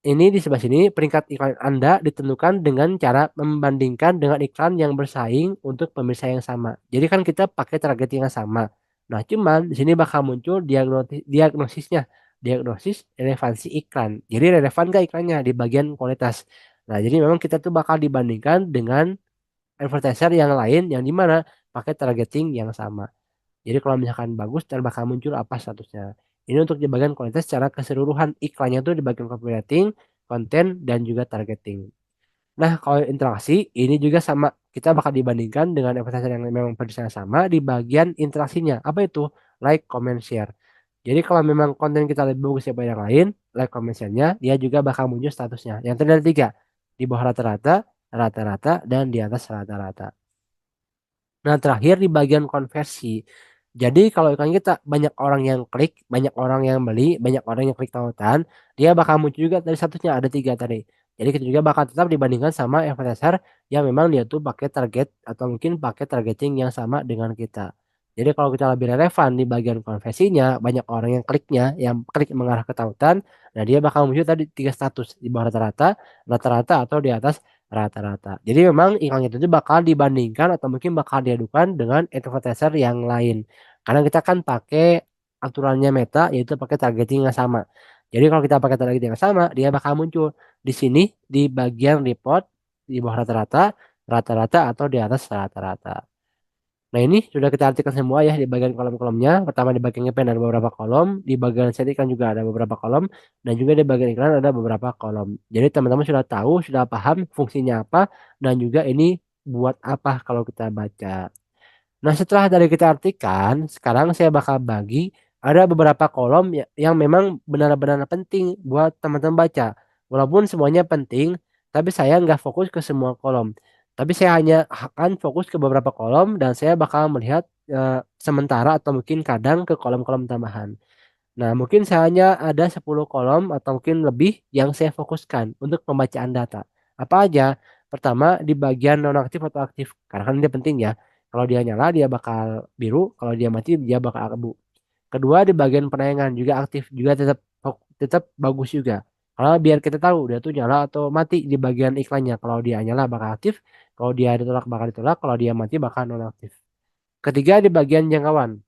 Ini di sebelah sini peringkat iklan Anda ditentukan dengan cara membandingkan dengan iklan yang bersaing untuk pemirsa yang sama. Jadi kan kita pakai targeting yang sama. Nah, cuman di sini bakal muncul diagnosisnya, diagnosis relevansi iklan. Jadi relevan gak iklannya di bagian kualitas. Nah, jadi memang kita tuh bakal dibandingkan dengan advertiser yang lain yang dimana pakai targeting yang sama. Jadi kalau misalkan bagus ntar bakal muncul apa statusnya. Ini untuk di bagian kualitas secara keseluruhan iklannya tuh di bagian copywriting, konten, dan juga targeting. Nah, kalau interaksi ini juga sama. Kita bakal dibandingkan dengan advertiser yang memang produksinya sama di bagian interaksinya. Apa itu? Like, comment, share. Jadi kalau memang konten kita lebih bagus daripada yang lain, like, comment, share-nya, dia juga bakal muncul statusnya. Yang terdiri dari 3. Di bawah rata-rata, rata-rata, dan di atas rata-rata. Nah, terakhir di bagian konversi. Jadi kalau iklan kita banyak orang yang klik, banyak orang yang beli, banyak orang yang klik tautan, dia bakal muncul juga dari statusnya ada 3 tadi. Jadi kita juga bakal tetap dibandingkan sama advertiser yang memang dia tuh pakai target atau mungkin pakai targeting yang sama dengan kita. Jadi kalau kita lebih relevan di bagian konversinya, banyak orang yang kliknya, yang klik mengarah ke tautan, nah dia bakal muncul tadi 3 status di bawah rata-rata, rata-rata atau di atas rata-rata. Jadi memang iklan itu tuh bakal dibandingkan atau mungkin bakal diadukan dengan advertiser yang lain. Karena kita kan pakai aturannya Meta yaitu pakai targeting yang sama. Jadi kalau kita pakai targeting yang sama, dia bakal muncul di sini di bagian report di bawah rata-rata, rata-rata atau di atas rata-rata. Nah, ini sudah kita artikan semua ya di bagian kolom-kolomnya. Pertama di bagian campaign ada beberapa kolom, di bagian setting kan juga ada beberapa kolom, dan juga di bagian iklan ada beberapa kolom. Jadi teman-teman sudah tahu, sudah paham fungsinya apa, dan juga ini buat apa kalau kita baca. Nah, setelah dari kita artikan, sekarang saya bakal bagi ada beberapa kolom yang memang benar-benar penting buat teman-teman baca. Walaupun semuanya penting, tapi saya nggak fokus ke semua kolom. Tapi saya hanya akan fokus ke beberapa kolom dan saya bakal melihat sementara atau mungkin kadang ke kolom-kolom tambahan. Nah, mungkin saya hanya ada 10 kolom atau mungkin lebih yang saya fokuskan untuk pembacaan data. Apa aja? Pertama, di bagian nonaktif atau aktif. Karena kan dia penting ya. Kalau dia nyala, dia bakal biru. Kalau dia mati, dia bakal abu. Kedua, di bagian penayangan juga aktif. Juga tetap bagus juga. Kalau biar kita tahu dia tuh nyala atau mati di bagian iklannya. Kalau dia nyala bakal aktif. Kalau dia ditolak bakal ditolak. Kalau dia mati bakal nonaktif. Ketiga, di bagian jangkauan.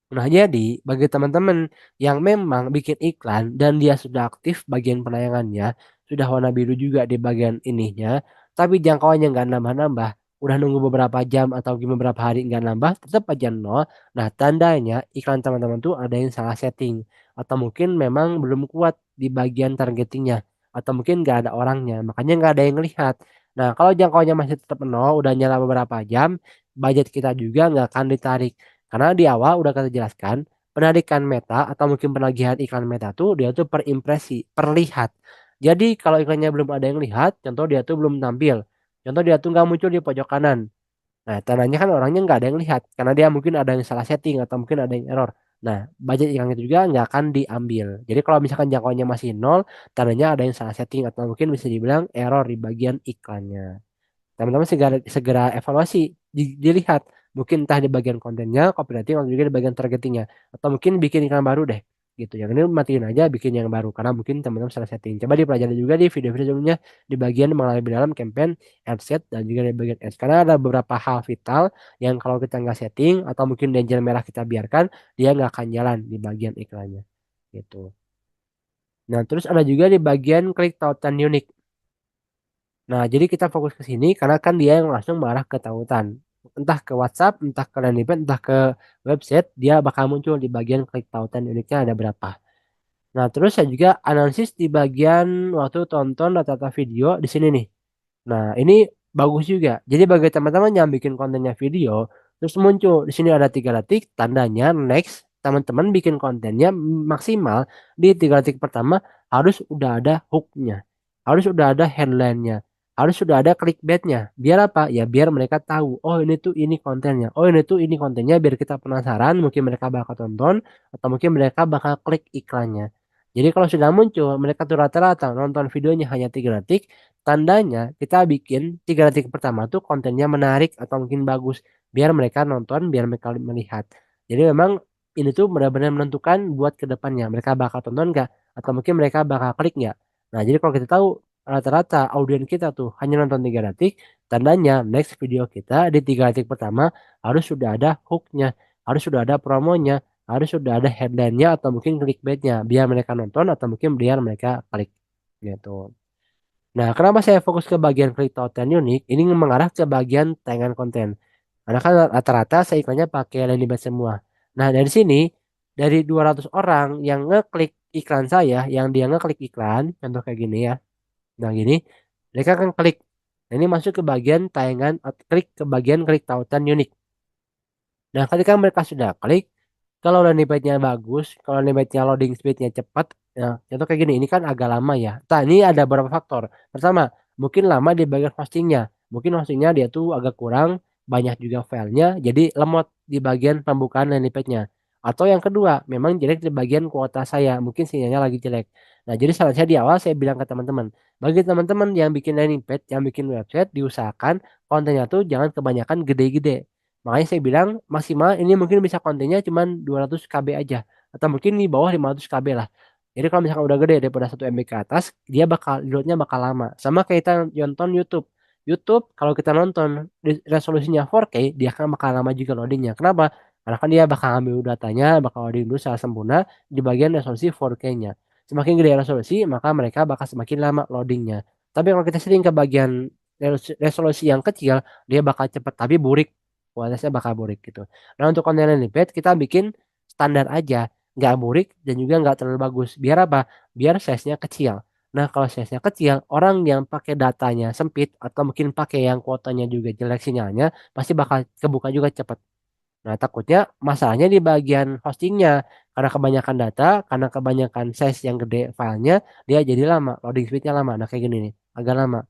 Nah, jadi bagi teman-teman yang memang bikin iklan dan dia sudah aktif bagian penayangannya, sudah warna biru juga di bagian ininya, tapi jangkauannya nggak nambah-nambah. udah nunggu beberapa jam atau beberapa hari nggak nambah, tetap aja nol. Nah, tandanya iklan teman-teman tuh ada yang salah setting, atau mungkin memang belum kuat di bagian targeting-nya, atau mungkin nggak ada orangnya, makanya nggak ada yang lihat. Nah, kalau jangkauannya masih tetap nol, udah nyala beberapa jam, budget kita juga nggak akan ditarik. Karena di awal udah kita jelaskan, penarikan Meta atau mungkin penagihan iklan Meta tuh dia tuh per impresi, per lihat. Jadi kalau iklannya belum ada yang lihat, contoh dia tuh belum tampil, contoh dia tuh nggak muncul di pojok kanan. Nah, tandanya kan orangnya nggak ada yang lihat, karena dia mungkin ada yang salah setting atau mungkin ada yang error. Nah, budget iklan itu juga nggak akan diambil. Jadi kalau misalkan jangkauannya masih nol, tandanya ada yang salah setting atau mungkin bisa dibilang error di bagian iklannya. Teman-teman segera segera evaluasi, dilihat mungkin entah di bagian kontennya, copywriting, atau juga di bagian targetingnya, atau mungkin bikin iklan baru deh gitu. Yang ini matiin aja bikin yang baru karena mungkin teman-teman salah setting. Coba dipelajari juga di video-video sebelumnya di bagian mengenai di dalam campaign, ad set, dan juga di bagian ads. Karena ada beberapa hal vital yang kalau kita nggak setting atau mungkin danger merah kita biarkan, dia nggak akan jalan di bagian iklannya gitu. Nah, terus ada juga di bagian klik tautan unik. Nah, jadi kita fokus ke sini karena kan dia yang langsung mengarah ke tautan. Entah ke WhatsApp, entah ke landing page, entah ke website, dia bakal muncul di bagian klik tautan uniknya ada berapa. Nah, terus saya juga analisis di bagian waktu tonton rata-rata video di sini nih. Nah, ini bagus juga. Jadi bagi teman-teman yang bikin kontennya video, terus muncul di sini ada 3 detik, tandanya next, teman-teman bikin kontennya maksimal di 3 detik pertama harus udah ada hook-nya, harus udah ada headline-nya, harus sudah ada clickbait-nya. Biar apa? Ya biar mereka tahu, oh ini tuh ini kontennya, oh ini tuh ini kontennya, biar kita penasaran, mungkin mereka bakal tonton atau mungkin mereka bakal klik iklannya. Jadi kalau sudah muncul, mereka tuh rata-rata nonton videonya hanya 3 detik, tandanya kita bikin 3 detik pertama tuh kontennya menarik atau mungkin bagus, biar mereka nonton, biar mereka melihat. Jadi memang ini tuh benar-benar menentukan buat ke depannya, mereka bakal tonton nggak? Atau mungkin mereka bakal klik nggak? Nah, jadi kalau kita tahu rata-rata audiens kita tuh hanya nonton 3 detik, tandanya next video kita di 3 detik pertama harus sudah ada hook-nya, harus sudah ada promonya, harus sudah ada headline-nya atau mungkin clickbait-nya, biar mereka nonton atau mungkin biar mereka klik, gitu. Nah, kenapa saya fokus ke bagian klik konten unik, ini mengarah ke bagian tayangan konten. Karena kan rata-rata saya iklannya pakai landing page semua. Nah, dari sini, dari 200 orang yang ngeklik iklan saya, yang dia ngeklik iklan, contoh kayak gini ya. Nah, gini, mereka akan klik. Nah, ini masuk ke bagian tayangan, klik ke bagian klik tautan unik. Nah, ketika mereka sudah klik, kalau landing page-nya bagus, kalau landing page-nya loading speed-nya cepat, ya contoh kayak gini, ini kan agak lama ya. Nah, ini ada beberapa faktor. Pertama, mungkin lama di bagian hosting-nya. Mungkin hosting-nya dia tuh agak kurang, banyak juga filenya, jadi lemot di bagian pembukaan landing page-nya. Atau yang kedua, memang jelek di bagian kuota saya, mungkin sinyalnya lagi jelek. Nah, jadi saran saya di awal saya bilang ke teman-teman, bagi teman-teman yang bikin landing page, yang bikin website, diusahakan kontennya tuh jangan kebanyakan gede-gede. Makanya saya bilang maksimal ini mungkin bisa kontennya cuman 200 KB aja, atau mungkin di bawah 500 KB lah. Jadi kalau misalkan udah gede daripada 1 MB ke atas, dia bakal load-nya bakal lama. Sama kayak kita nonton YouTube. YouTube kalau kita nonton resolusinya 4K, dia akan bakal lama juga loadingnya. Kenapa? Karena kan dia bakal ambil datanya, bakal loading dulu secara sempurna di bagian resolusi 4K-nya. Semakin gede resolusi, maka mereka bakal semakin lama loadingnya. Tapi kalau kita setting ke bagian resolusi yang kecil, dia bakal cepat tapi burik, kualitasnya bakal burik gitu. Nah, untuk konten landing page kita bikin standar aja, nggak burik dan juga nggak terlalu bagus. Biar apa? Biar size-nya kecil. Nah, kalau size-nya kecil, orang yang pakai datanya sempit atau mungkin pakai yang kuotanya juga jelek sinyalnya, pasti bakal kebuka juga cepat. Nah, takutnya masalahnya di bagian hosting-nya. Karena kebanyakan data, karena kebanyakan size yang gede filenya, dia jadi lama, loading speed-nya lama. Nah, kayak gini nih, agak lama.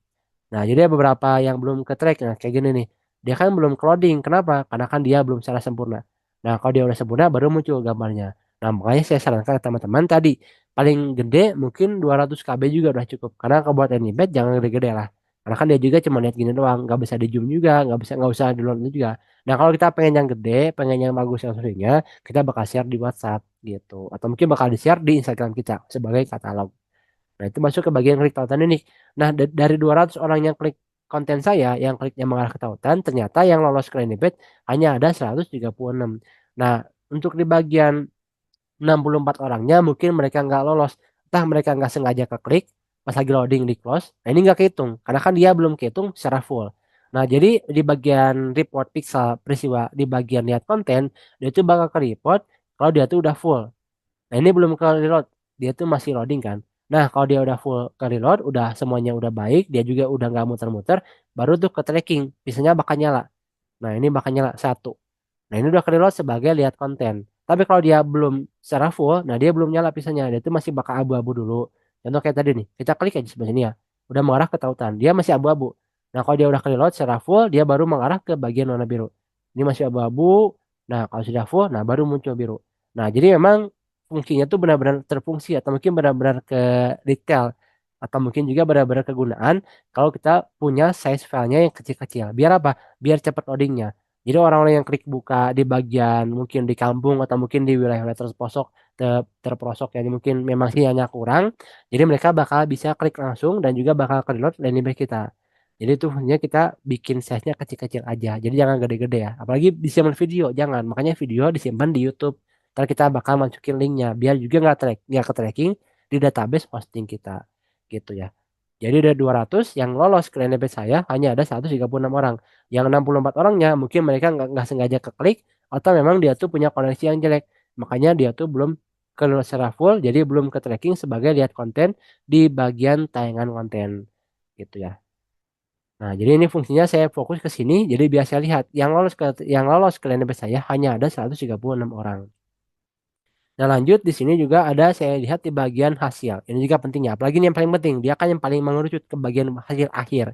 Nah, jadi ada beberapa yang belum ke-track, nah kayak gini nih. Dia kan belum clouding, kenapa? Karena kan dia belum secara sempurna. Nah, kalau dia udah sempurna baru muncul gambarnya. Nah, makanya saya sarankan ke teman-teman tadi, paling gede mungkin 200 KB juga udah cukup. Karena kalau buat Animate jangan gede-gede lah. Karena kan dia juga cuma lihat gini doang, nggak bisa di zoom juga, nggak usah di load juga. Nah, kalau kita pengen yang gede, pengen yang bagus yang aslinya, kita bakal share di WhatsApp gitu. Atau mungkin bakal di-share di Instagram kita sebagai katalog. Nah, itu masuk ke bagian klik tautan unik. Nah, dari 200 orang yang klik konten saya, yang kliknya mengarah ke tautan, ternyata yang lolos ke landing page hanya ada 136. Nah, untuk di bagian 64 orangnya mungkin mereka nggak lolos. Entah mereka nggak sengaja keklik, pas lagi loading di close. Nah, ini nggak kehitung, karena kan dia belum kehitung secara full. Nah, jadi di bagian report pixel peristiwa di bagian lihat konten, dia itu bakal ke-report kalau dia tuh udah full. Nah, ini belum ke-reload, dia tuh masih loading kan. Nah, kalau dia udah full ke-reload, udah semuanya udah baik, dia juga udah nggak muter-muter, baru tuh ke tracking, biasanya bakal nyala. Nah, ini bakal nyala satu. Nah, ini udah ke-reload sebagai lihat konten. Tapi kalau dia belum secara full, nah dia belum nyala pisahnya. Dia tuh masih bakal abu-abu dulu. Contoh kayak tadi nih, kita klik aja sebelah sini ya. Udah mengarah ke tautan. Dia masih abu-abu. Nah, kalau dia udah ke-reload secara full, dia baru mengarah ke bagian warna biru. Ini masih abu-abu. Nah, kalau sudah full, nah baru muncul biru. Nah, jadi memang fungsinya tuh benar-benar terfungsi atau mungkin benar-benar ke detail atau mungkin juga benar-benar kegunaan kalau kita punya size filenya yang kecil-kecil. Biar apa? Biar cepat loadingnya. Jadi orang-orang yang klik buka di bagian mungkin di kampung atau mungkin di wilayah-wilayah terpelosok terperosok ya mungkin memang sinyalnya kurang. Jadi mereka bakal bisa klik langsung dan juga bakal ke-download landing page kita. Jadi itu hanya kita bikin size-nya kecil-kecil aja. Jadi jangan gede-gede ya. Apalagi disimpan video, jangan. Makanya video disimpan di YouTube. Ntar kita bakal masukin linknya biar juga nggak ke tracking di database hosting kita. Gitu ya. Jadi dari 200 yang lolos ke NDP saya hanya ada 136 orang. Yang 64 orangnya mungkin mereka nggak sengaja keklik atau memang dia tuh punya koneksi yang jelek. Makanya dia tuh belum ke secara full jadi belum ke tracking sebagai lihat konten di bagian tayangan konten gitu ya. Nah, jadi ini fungsinya saya fokus ke sini jadi biar saya lihat yang lolos ke NDP saya hanya ada 136 orang. Nah, lanjut di sini juga ada saya lihat di bagian hasil. Ini juga pentingnya, apalagi ini yang paling penting, dia kan yang paling mengerucut ke bagian hasil akhir.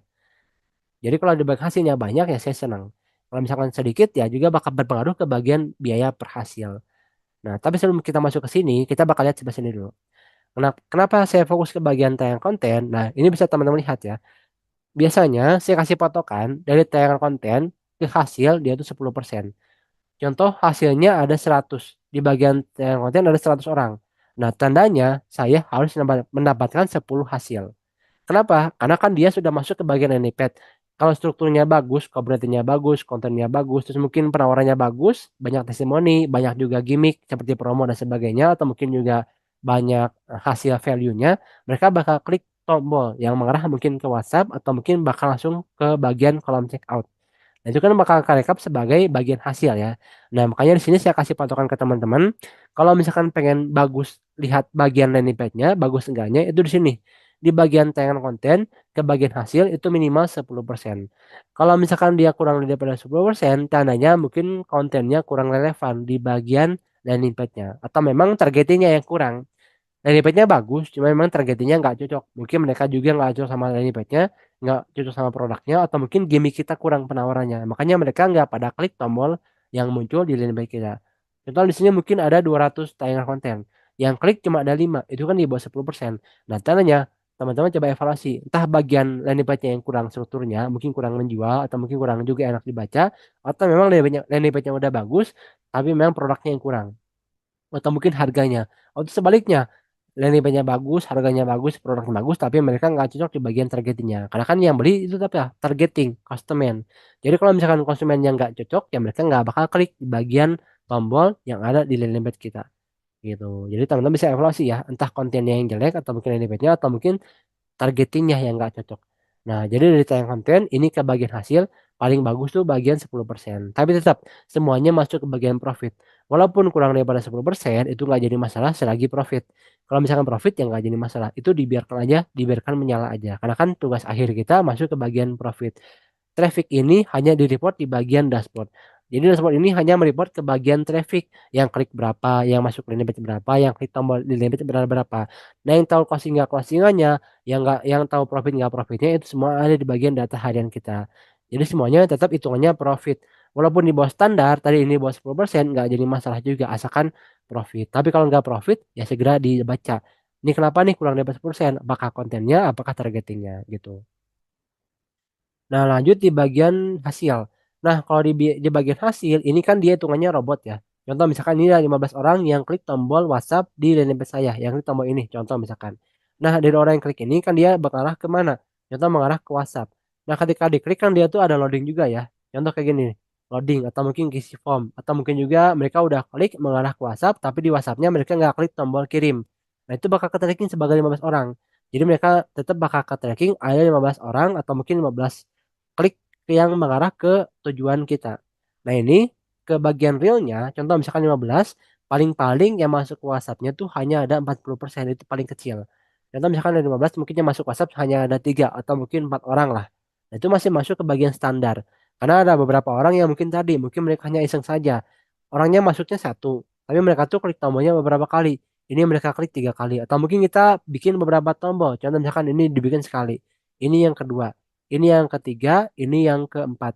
Jadi kalau di bagian hasilnya banyak ya saya senang. Kalau misalkan sedikit ya juga bakal berpengaruh ke bagian biaya per hasil. Nah, tapi sebelum kita masuk ke sini, kita bakal lihat sebelah sini dulu. Kenapa saya fokus ke bagian tayangan konten? Nah, ini bisa teman-teman lihat ya. Biasanya saya kasih patokan dari tayangan konten ke hasil dia itu 10%. Contoh hasilnya ada 100. Di bagian tayangan konten ada 100 orang. Nah, tandanya saya harus mendapatkan 10 hasil. Kenapa? Karena kan dia sudah masuk ke bagian landing page. Kalau strukturnya bagus, copywriting bagus, kontennya bagus, terus mungkin penawarannya bagus, banyak testimoni, banyak juga gimmick seperti promo dan sebagainya, atau mungkin juga banyak hasil value-nya, mereka bakal klik tombol yang mengarah mungkin ke WhatsApp atau mungkin bakal langsung ke bagian kolom checkout. Nah, itu kan bakal kerekap sebagai bagian hasil ya. Nah, makanya di sini saya kasih patokan ke teman-teman, kalau misalkan pengen bagus lihat bagian landing page-nya, bagus enggaknya itu di sini. Di bagian tayangan konten ke bagian hasil itu minimal 10%. Kalau misalkan dia kurang daripada 10%, tandanya mungkin kontennya kurang relevan di bagian landing page-nya atau memang targetingnya yang kurang. Landing page-nya bagus, cuma memang targetingnya nggak cocok. Mungkin mereka juga nggak cocok sama landing page-nya, nggak cocok sama produknya, atau mungkin gimmick kita kurang penawarannya. Makanya mereka nggak pada klik tombol yang muncul di landing page kita. Contoh di sini mungkin ada 200 tayangan konten. Yang klik cuma ada 5, itu kan di bawah 10%. Nah, tandanya teman-teman coba evaluasi. Entah bagian landing page-nya yang kurang strukturnya, mungkin kurang menjual, atau mungkin kurang juga enak dibaca, atau memang landing page-nya udah bagus, tapi memang produknya yang kurang atau mungkin harganya. Atau sebaliknya, landing page-nya bagus, harganya bagus, produknya bagus, tapi mereka nggak cocok di bagian targetingnya. Karena kan yang beli itu apa? Targeting, konsumen. Jadi kalau misalkan konsumen yang nggak cocok, ya mereka nggak bakal klik di bagian tombol yang ada di landing page kita. Gitu. Jadi teman-teman bisa evaluasi ya, entah kontennya yang jelek atau mungkin landing page-nya atau mungkin targetingnya yang nggak cocok. Nah, jadi dari tayangan konten ini ke bagian hasil paling bagus tuh bagian 10%. Tapi tetap semuanya masuk ke bagian profit. Walaupun kurang daripada 10% itu nggak jadi masalah selagi profit. Kalau misalkan profit ya nggak jadi masalah. Itu dibiarkan aja, dibiarkan menyala aja. Karena kan tugas akhir kita masuk ke bagian profit. Traffic ini hanya di-report di bagian dashboard. Jadi dashboard ini hanya mereport ke bagian traffic yang klik berapa, yang masuk landing page berapa, yang klik tombol di landing page berapa. Nah, yang tahu closing nggak closingannya, yang tahu profit nggak profitnya itu semua ada di bagian data harian kita. Jadi semuanya tetap hitungannya profit. Walaupun di bawah standar, tadi ini bawah 10% nggak jadi masalah juga asalkan profit. Tapi kalau nggak profit ya segera dibaca. Ini kenapa nih kurang dari 10%? Apakah kontennya, apakah targetingnya gitu. Nah, lanjut di bagian hasil. Nah, kalau di bagian hasil, ini kan dia hitungannya robot ya. Contoh misalkan ini ada 15 orang yang klik tombol WhatsApp di landing page saya, yang klik tombol ini, contoh misalkan. Nah, dari orang yang klik ini kan dia mengarah ke mana? Contoh mengarah ke WhatsApp. Nah, ketika diklik kan dia tuh ada loading juga ya. Contoh kayak gini, loading atau mungkin isi form atau mungkin juga mereka udah klik mengarah ke WhatsApp, tapi di WhatsAppnya mereka nggak klik tombol kirim. Nah, itu bakal ke-tracking sebagai 15 orang. Jadi mereka tetap bakal ke-tracking ada 15 orang atau mungkin 15 klik yang mengarah ke tujuan kita. Nah ini, ke bagian realnya, contoh misalkan 15, paling-paling yang masuk ke WhatsApp-nya tuh hanya ada 40%, itu paling kecil. Contoh misalkan dari 15 mungkin yang masuk WhatsApp hanya ada 3 atau mungkin 4 orang lah. Nah itu masih masuk ke bagian standar. Karena ada beberapa orang yang mungkin tadi, mungkin mereka hanya iseng saja. Orangnya masuknya satu, tapi mereka tuh klik tombolnya beberapa kali. Ini mereka klik 3 kali, atau mungkin kita bikin beberapa tombol. Contoh misalkan ini dibikin sekali, ini yang kedua, ini yang ketiga, ini yang keempat,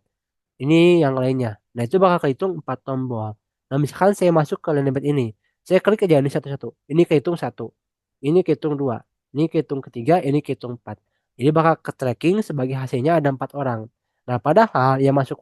ini yang lainnya. Nah, itu bakal kehitung 4 tombol. Nah, misalkan saya masuk ke Lenebet ini, saya klik aja ini satu-satu. Ini kehitung satu, ini kehitung dua, ini kehitung ketiga, ini kehitung empat. Jadi bakal ke-tracking sebagai hasilnya ada 4 orang. Nah, padahal yang masuk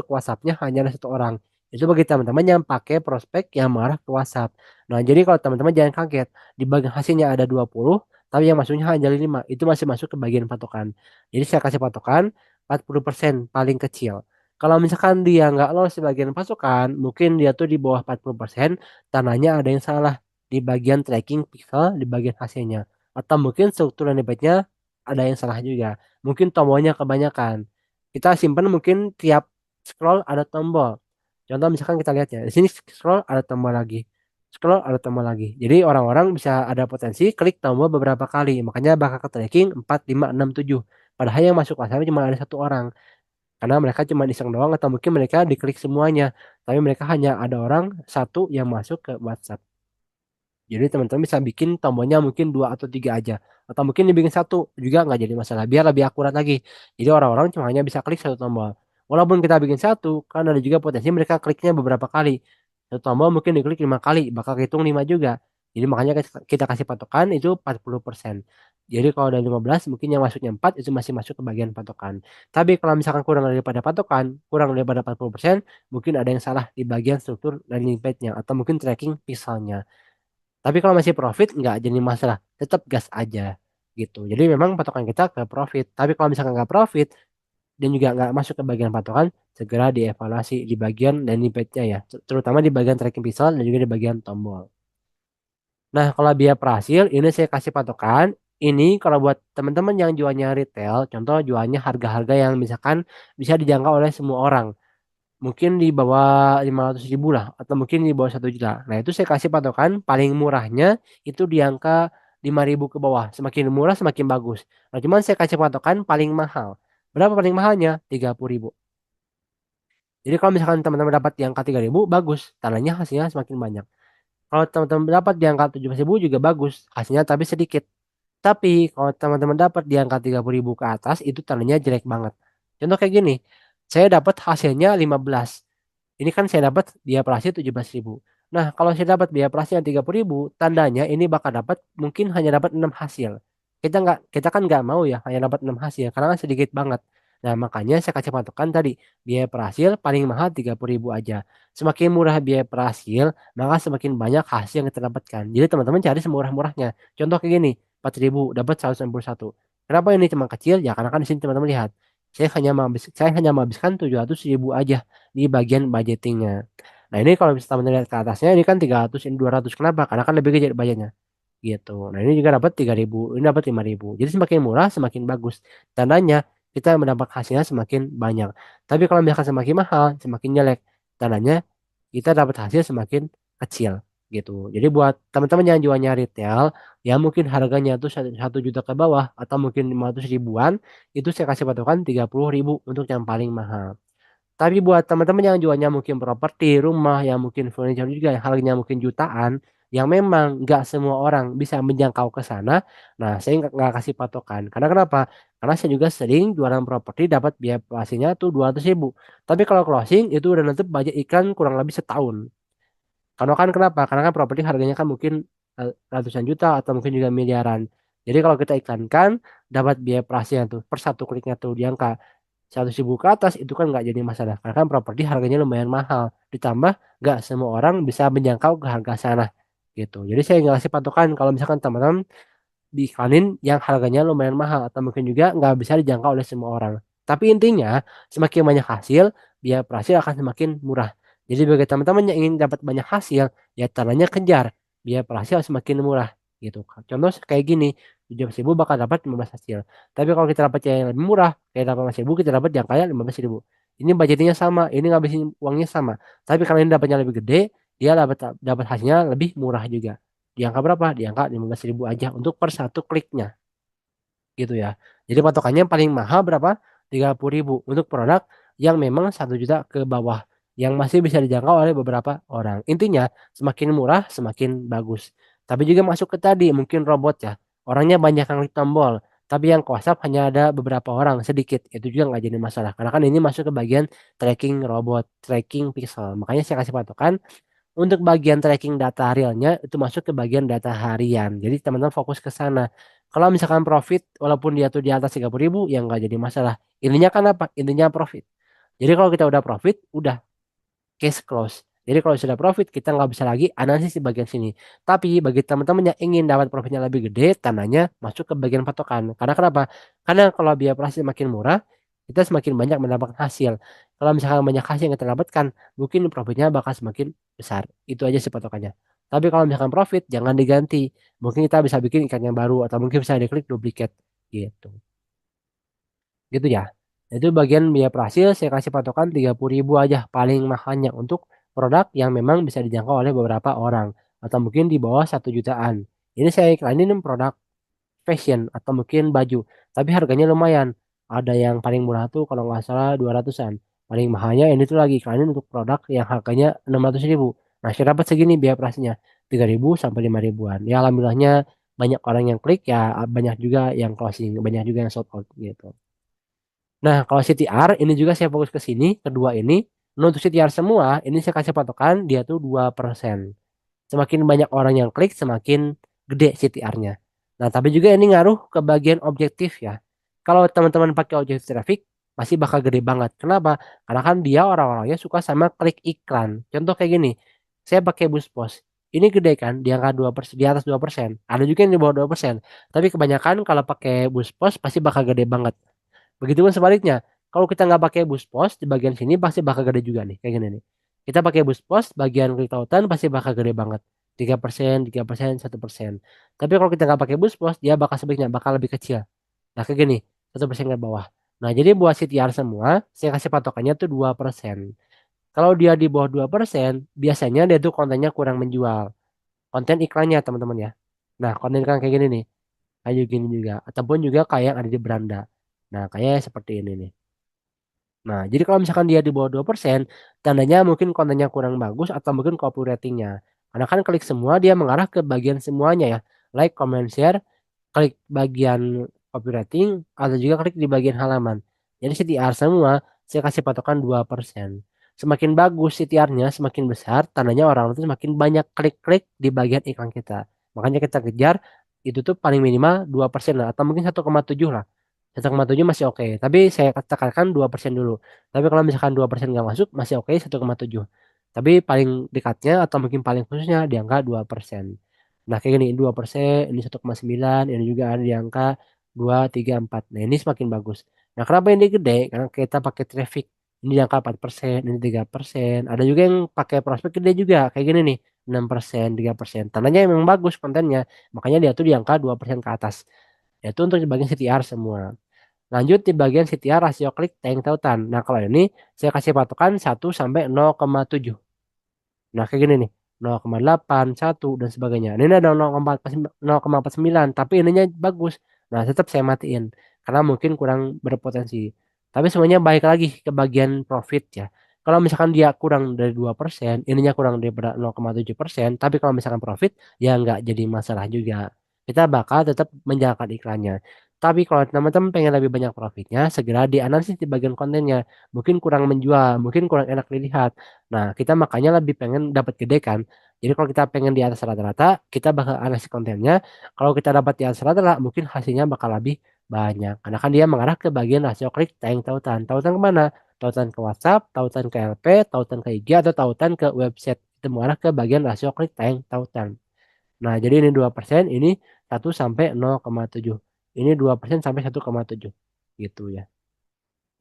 WhatsApp-nya hanya ada 1 orang. Itu bagi teman-teman yang pakai prospek yang mengarah ke WhatsApp. Nah, jadi kalau teman-teman jangan kaget, di bagian hasilnya ada 20, tapi yang masuknya hanya 5. Itu masih masuk ke bagian patokan. Jadi saya kasih patokan 40% paling kecil. Kalau misalkan dia nggak lolos di bagian pasukan, mungkin dia tuh di bawah 40%, tandanya ada yang salah di bagian tracking pixel di bagian hasilnya. Atau mungkin struktur landing ada yang salah juga. Mungkin tombolnya kebanyakan. Kita simpan mungkin tiap scroll ada tombol. Contoh misalkan kita lihat ya, di sini scroll ada tombol lagi. Scroll ada tombol lagi. Jadi orang-orang bisa ada potensi klik tombol beberapa kali. Makanya bakal ke tracking 4, 5, 6, 7. Padahal yang masuk WhatsApp cuma ada 1 orang. Karena mereka cuma iseng doang atau mungkin mereka diklik semuanya, tapi mereka hanya ada orang satu yang masuk ke WhatsApp. Jadi teman-teman bisa bikin tombolnya mungkin 2 atau 3 aja, atau mungkin dibikin satu juga nggak jadi masalah, biar lebih akurat lagi. Jadi orang-orang cuma hanya bisa klik satu tombol. Walaupun kita bikin satu, kan ada juga potensi mereka kliknya beberapa kali. Satu tombol mungkin diklik 5 kali, bakal hitung 5 juga. Jadi makanya kita kasih patokan itu 40%. Jadi kalau dari 15 mungkin yang masuknya 4 itu masih masuk ke bagian patokan. Tapi kalau misalkan kurang daripada patokan, kurang daripada 40%, mungkin ada yang salah di bagian struktur landing page-nya atau mungkin tracking pixelnya. Tapi kalau masih profit nggak jadi masalah, tetap gas aja gitu. Jadi memang patokan kita ke profit. Tapi kalau misalkan nggak profit dan juga nggak masuk ke bagian patokan, segera dievaluasi di bagian landing page-nya ya, terutama di bagian tracking pixel dan juga di bagian tombol. Nah, kalau biaya per hasil ini saya kasih patokan. Ini kalau buat teman-teman yang jualnya retail, contoh jualnya harga-harga yang misalkan bisa dijangkau oleh semua orang. Mungkin di bawah 500.000 lah atau mungkin di bawah 1 juta. Nah itu saya kasih patokan paling murahnya itu di angka 5.000 ke bawah. Semakin murah semakin bagus. Nah cuman saya kasih patokan paling mahal. Berapa paling mahalnya? 30.000. Jadi kalau misalkan teman-teman dapat di angka 3.000 bagus. Tandanya hasilnya semakin banyak. Kalau teman-teman dapat di angka 17.000 juga bagus. Hasilnya tapi sedikit. Tapi kalau teman-teman dapat di angka 30.000 ke atas itu tandanya jelek banget. Contoh kayak gini. Saya dapat hasilnya 15. Ini kan saya dapat biaya operasi 17.000. Nah, kalau saya dapat biaya operasi yang 30.000, tandanya ini bakal dapat mungkin hanya dapat 6 hasil. Kita kan nggak mau ya hanya dapat 6 hasil karena kan sedikit banget. Nah, makanya saya kasih patokan tadi, biaya per hasil paling mahal 30.000 aja. Semakin murah biaya per hasil, maka semakin banyak hasil yang kita dapatkan. Jadi teman-teman cari semurah-murahnya. Contoh kayak gini, 4.000 dapat 161. Kenapa ini cuma kecil? Ya karena kan di sini teman-teman lihat. Saya hanya menghabiskan 700.000 aja di bagian budgetingnya. Nah ini kalau misalnya teman lihat ke atasnya ini kan 300 ini 200 kenapa? Karena kan lebih gede budgetnya gitu. Nah ini juga dapat 3.000 ini dapat 5.000. Jadi semakin murah semakin bagus. Tandanya kita mendapat hasilnya semakin banyak. Tapi kalau misalkan semakin mahal semakin jelek. Tandanya kita dapat hasil semakin kecil gitu. Jadi buat teman-teman yang jualnya retail yang mungkin harganya tuh 1 juta ke bawah atau mungkin 500 ribuan itu saya kasih patokan 30.000 untuk yang paling mahal. Tapi buat teman-teman yang jualnya mungkin properti, rumah, yang mungkin furniture juga yang harganya mungkin jutaan, yang memang nggak semua orang bisa menjangkau ke sana, nah saya nggak kasih patokan. Karena kenapa? Karena saya juga sering jualan properti dapat biaya pastinya tuh 200.000. Tapi kalau closing itu udah nutup budget iklan kurang lebih setahun. Karena kan kenapa? Karena kan properti harganya kan mungkin ratusan juta atau mungkin juga miliaran. Jadi kalau kita iklankan dapat biaya operasinya tuh per satu kliknya tuh di angka 100.000 ke atas itu kan nggak jadi masalah karena kan properti harganya lumayan mahal ditambah nggak semua orang bisa menjangkau ke harga sana gitu jadi saya nggak kasih patokan kalau misalkan teman-teman diiklanin yang harganya lumayan mahal atau mungkin juga nggak bisa dijangkau oleh semua orang. Tapi intinya semakin banyak hasil, biaya per hasil akan semakin murah. Jadi bagi teman-teman yang ingin dapat banyak hasil, ya caranya kejar biaya per hasil semakin murah gitu. Contoh kayak gini, 17.000 bakal dapat 15 hasil. Tapi kalau kita dapat yang lebih murah, kayak 18.000, kita dapat yang kayak 15.000. Ini budgetnya sama, ini ngabisin uangnya sama. Tapi karena ini dapatnya lebih gede, dia dapat dapat hasilnya lebih murah juga. Di angka berapa? Di angka 15.000 aja untuk per satu kliknya gitu ya. Jadi patokannya paling mahal berapa? 30.000 untuk produk yang memang 1 juta ke bawah yang masih bisa dijangkau oleh beberapa orang. Intinya semakin murah semakin bagus. Tapi juga masuk ke tadi mungkin robot ya. Orangnya banyak yang klik tombol, tapi yang WhatsApp hanya ada beberapa orang sedikit. Itu juga nggak jadi masalah karena kan ini masuk ke bagian tracking robot, tracking pixel. Makanya saya kasih patokan untuk bagian tracking data realnya itu masuk ke bagian data harian. Jadi teman-teman fokus ke sana. Kalau misalkan profit walaupun dia tuh di atas 30.000 ya nggak jadi masalah. Intinya kan apa? Intinya profit. Jadi kalau kita udah profit, udah case close. Jadi kalau sudah profit kita nggak bisa lagi analisis di bagian sini. Tapi bagi teman-teman yang ingin dapat profitnya lebih gede, tandanya masuk ke bagian patokan. Karena kenapa? Karena kalau biaya operasi semakin murah, kita semakin banyak mendapatkan hasil. Kalau misalkan banyak hasil yang kita dapatkan, mungkin profitnya bakal semakin besar. Itu aja sih patokannya. Tapi kalau misalkan profit, jangan diganti. Mungkin kita bisa bikin ikan yang baru atau mungkin bisa diklik duplicate gitu. Gitu ya. Itu bagian biaya prasil saya kasih patokan 30.000 aja paling mahalnya untuk produk yang memang bisa dijangkau oleh beberapa orang atau mungkin di bawah 1 jutaan. Ini saya iklanin produk fashion atau mungkin baju, tapi harganya lumayan. Ada yang paling murah tuh kalau nggak salah 200-an. Paling mahalnya ini tuh lagi iklanin untuk produk yang harganya 600.000. Nah, saya dapat segini biaya prasnya 3.000 sampai 5.000-an. Ya alhamdulillahnya banyak orang yang klik ya, banyak juga yang closing, banyak juga yang sold out gitu. Nah, kalau CTR ini juga saya fokus ke sini, kedua ini. Nah, untuk CTR semua, ini saya kasih patokan dia tuh 2%. Semakin banyak orang yang klik, semakin gede CTR-nya. Nah, tapi juga ini ngaruh ke bagian objektif ya. Kalau teman-teman pakai objektif traffic, pasti bakal gede banget. Kenapa? Karena kan dia orang-orangnya suka sama klik iklan. Contoh kayak gini, saya pakai bus pos. Ini gede kan, di angka 2%, di atas 2%. Ada juga yang di bawah 2%. Tapi kebanyakan kalau pakai bus pos pasti bakal gede banget. Begitupun sebaliknya, kalau kita nggak pakai boost post di bagian sini pasti bakal gede juga nih, kayak gini nih. Kita pakai boost post bagian klik tautan pasti bakal gede banget. 3%, 3%, 1%. Tapi kalau kita nggak pakai boost post dia bakal sebaliknya bakal lebih kecil. Nah, kayak gini, 1% ke bawah. Nah, jadi buat CTR semua, saya kasih patokannya tuh 2%. Kalau dia di bawah 2%, biasanya dia tuh kontennya kurang menjual. Konten iklannya, teman-teman ya. Nah, konten iklan kayak gini nih. Kayak gini juga. Ataupun juga kayak yang ada di beranda. Nah, kayak seperti ini nih. Nah, jadi kalau misalkan dia di bawah 2%, tandanya mungkin kontennya kurang bagus atau mungkin copywritingnya. Karena kan klik semua dia mengarah ke bagian semuanya ya. Like, comment, share, klik bagian copywriting, atau juga klik di bagian halaman. Jadi CTR semua saya kasih patokan 2%. Semakin bagus CTR-nya, semakin besar, tandanya orang itu semakin banyak klik-klik di bagian iklan kita. Makanya kita kejar itu tuh paling minimal 2% lah, atau mungkin 1,7 lah. 1,7 masih oke. Tapi saya katakan 2% dulu. Tapi kalau misalkan 2% nggak masuk, masih oke 1,7. Tapi paling dekatnya atau mungkin paling khususnya di angka 2%. Nah, kayak gini, 2%, ini 1,9, ini juga ada di angka 2, 3, 4. Nah, ini semakin bagus. Nah, kenapa ini gede? Karena kita pakai traffic. Ini di angka 4%, ini 3%. Ada juga yang pakai prospek gede juga. Kayak gini nih, 6%, 3%. Tandanya memang bagus kontennya. Makanya dia tuh di angka 2% ke atas. Itu untuk bagian CTR semua. Lanjut di bagian CTR rasio klik tank tautan. Nah, kalau ini saya kasih patokan 1 sampai 0,7. Nah, kayak gini nih. 0,8, 1 dan sebagainya. Ini ada 0,49, tapi ininya bagus. Nah, tetap saya matiin karena mungkin kurang berpotensi. Tapi semuanya baik lagi ke bagian profit ya. Kalau misalkan dia kurang dari 2%, ininya kurang daripada 0,7%, tapi kalau misalkan profit ya nggak jadi masalah juga. Kita bakal tetap menjalankan iklannya. Tapi kalau teman-teman pengen lebih banyak profitnya, segera dianalisis di bagian kontennya. Mungkin kurang menjual, mungkin kurang enak dilihat. Nah, kita makanya lebih pengen dapat gede kan. Jadi kalau kita pengen di atas rata-rata, kita bakal analisis kontennya. Kalau kita dapat di atas rata-rata, mungkin hasilnya bakal lebih banyak. Karena kan dia mengarah ke bagian rasio klik tayang tautan. Tautan kemana? Tautan ke WhatsApp, tautan ke LP, tautan ke IG, atau tautan ke website. Itu mengarah ke bagian rasio klik tayang tautan. Nah, jadi ini 2%, ini 1 sampai 0,7. Ini 2% sampai 1,7. Gitu ya.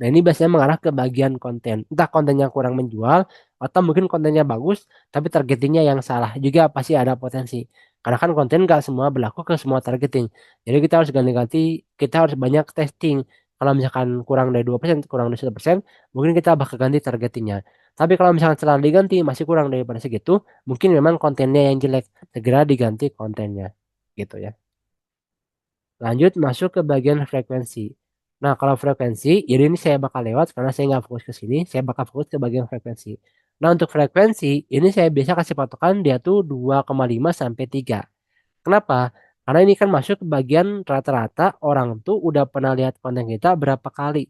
Nah, ini biasanya mengarah ke bagian konten. Entah kontennya kurang menjual atau mungkin kontennya bagus tapi targetingnya yang salah juga pasti ada potensi. Karena kan konten nggak semua berlaku ke semua targeting. Jadi kita harus ganti-ganti, kita harus banyak testing. Kalau misalkan kurang dari 2%, kurang dari 1%, mungkin kita bakal ganti targetingnya. Tapi kalau misalkan setelah diganti masih kurang daripada segitu, mungkin memang kontennya yang jelek, segera diganti kontennya. Gitu ya. Lanjut masuk ke bagian frekuensi. Nah, kalau frekuensi, jadi ini saya bakal lewat karena saya nggak fokus ke sini, saya bakal fokus ke bagian frekuensi. Nah, untuk frekuensi, ini saya biasa kasih patokan dia tuh 2,5 sampai 3. Kenapa? Karena ini kan masuk ke bagian rata-rata orang tuh udah pernah lihat konten kita berapa kali.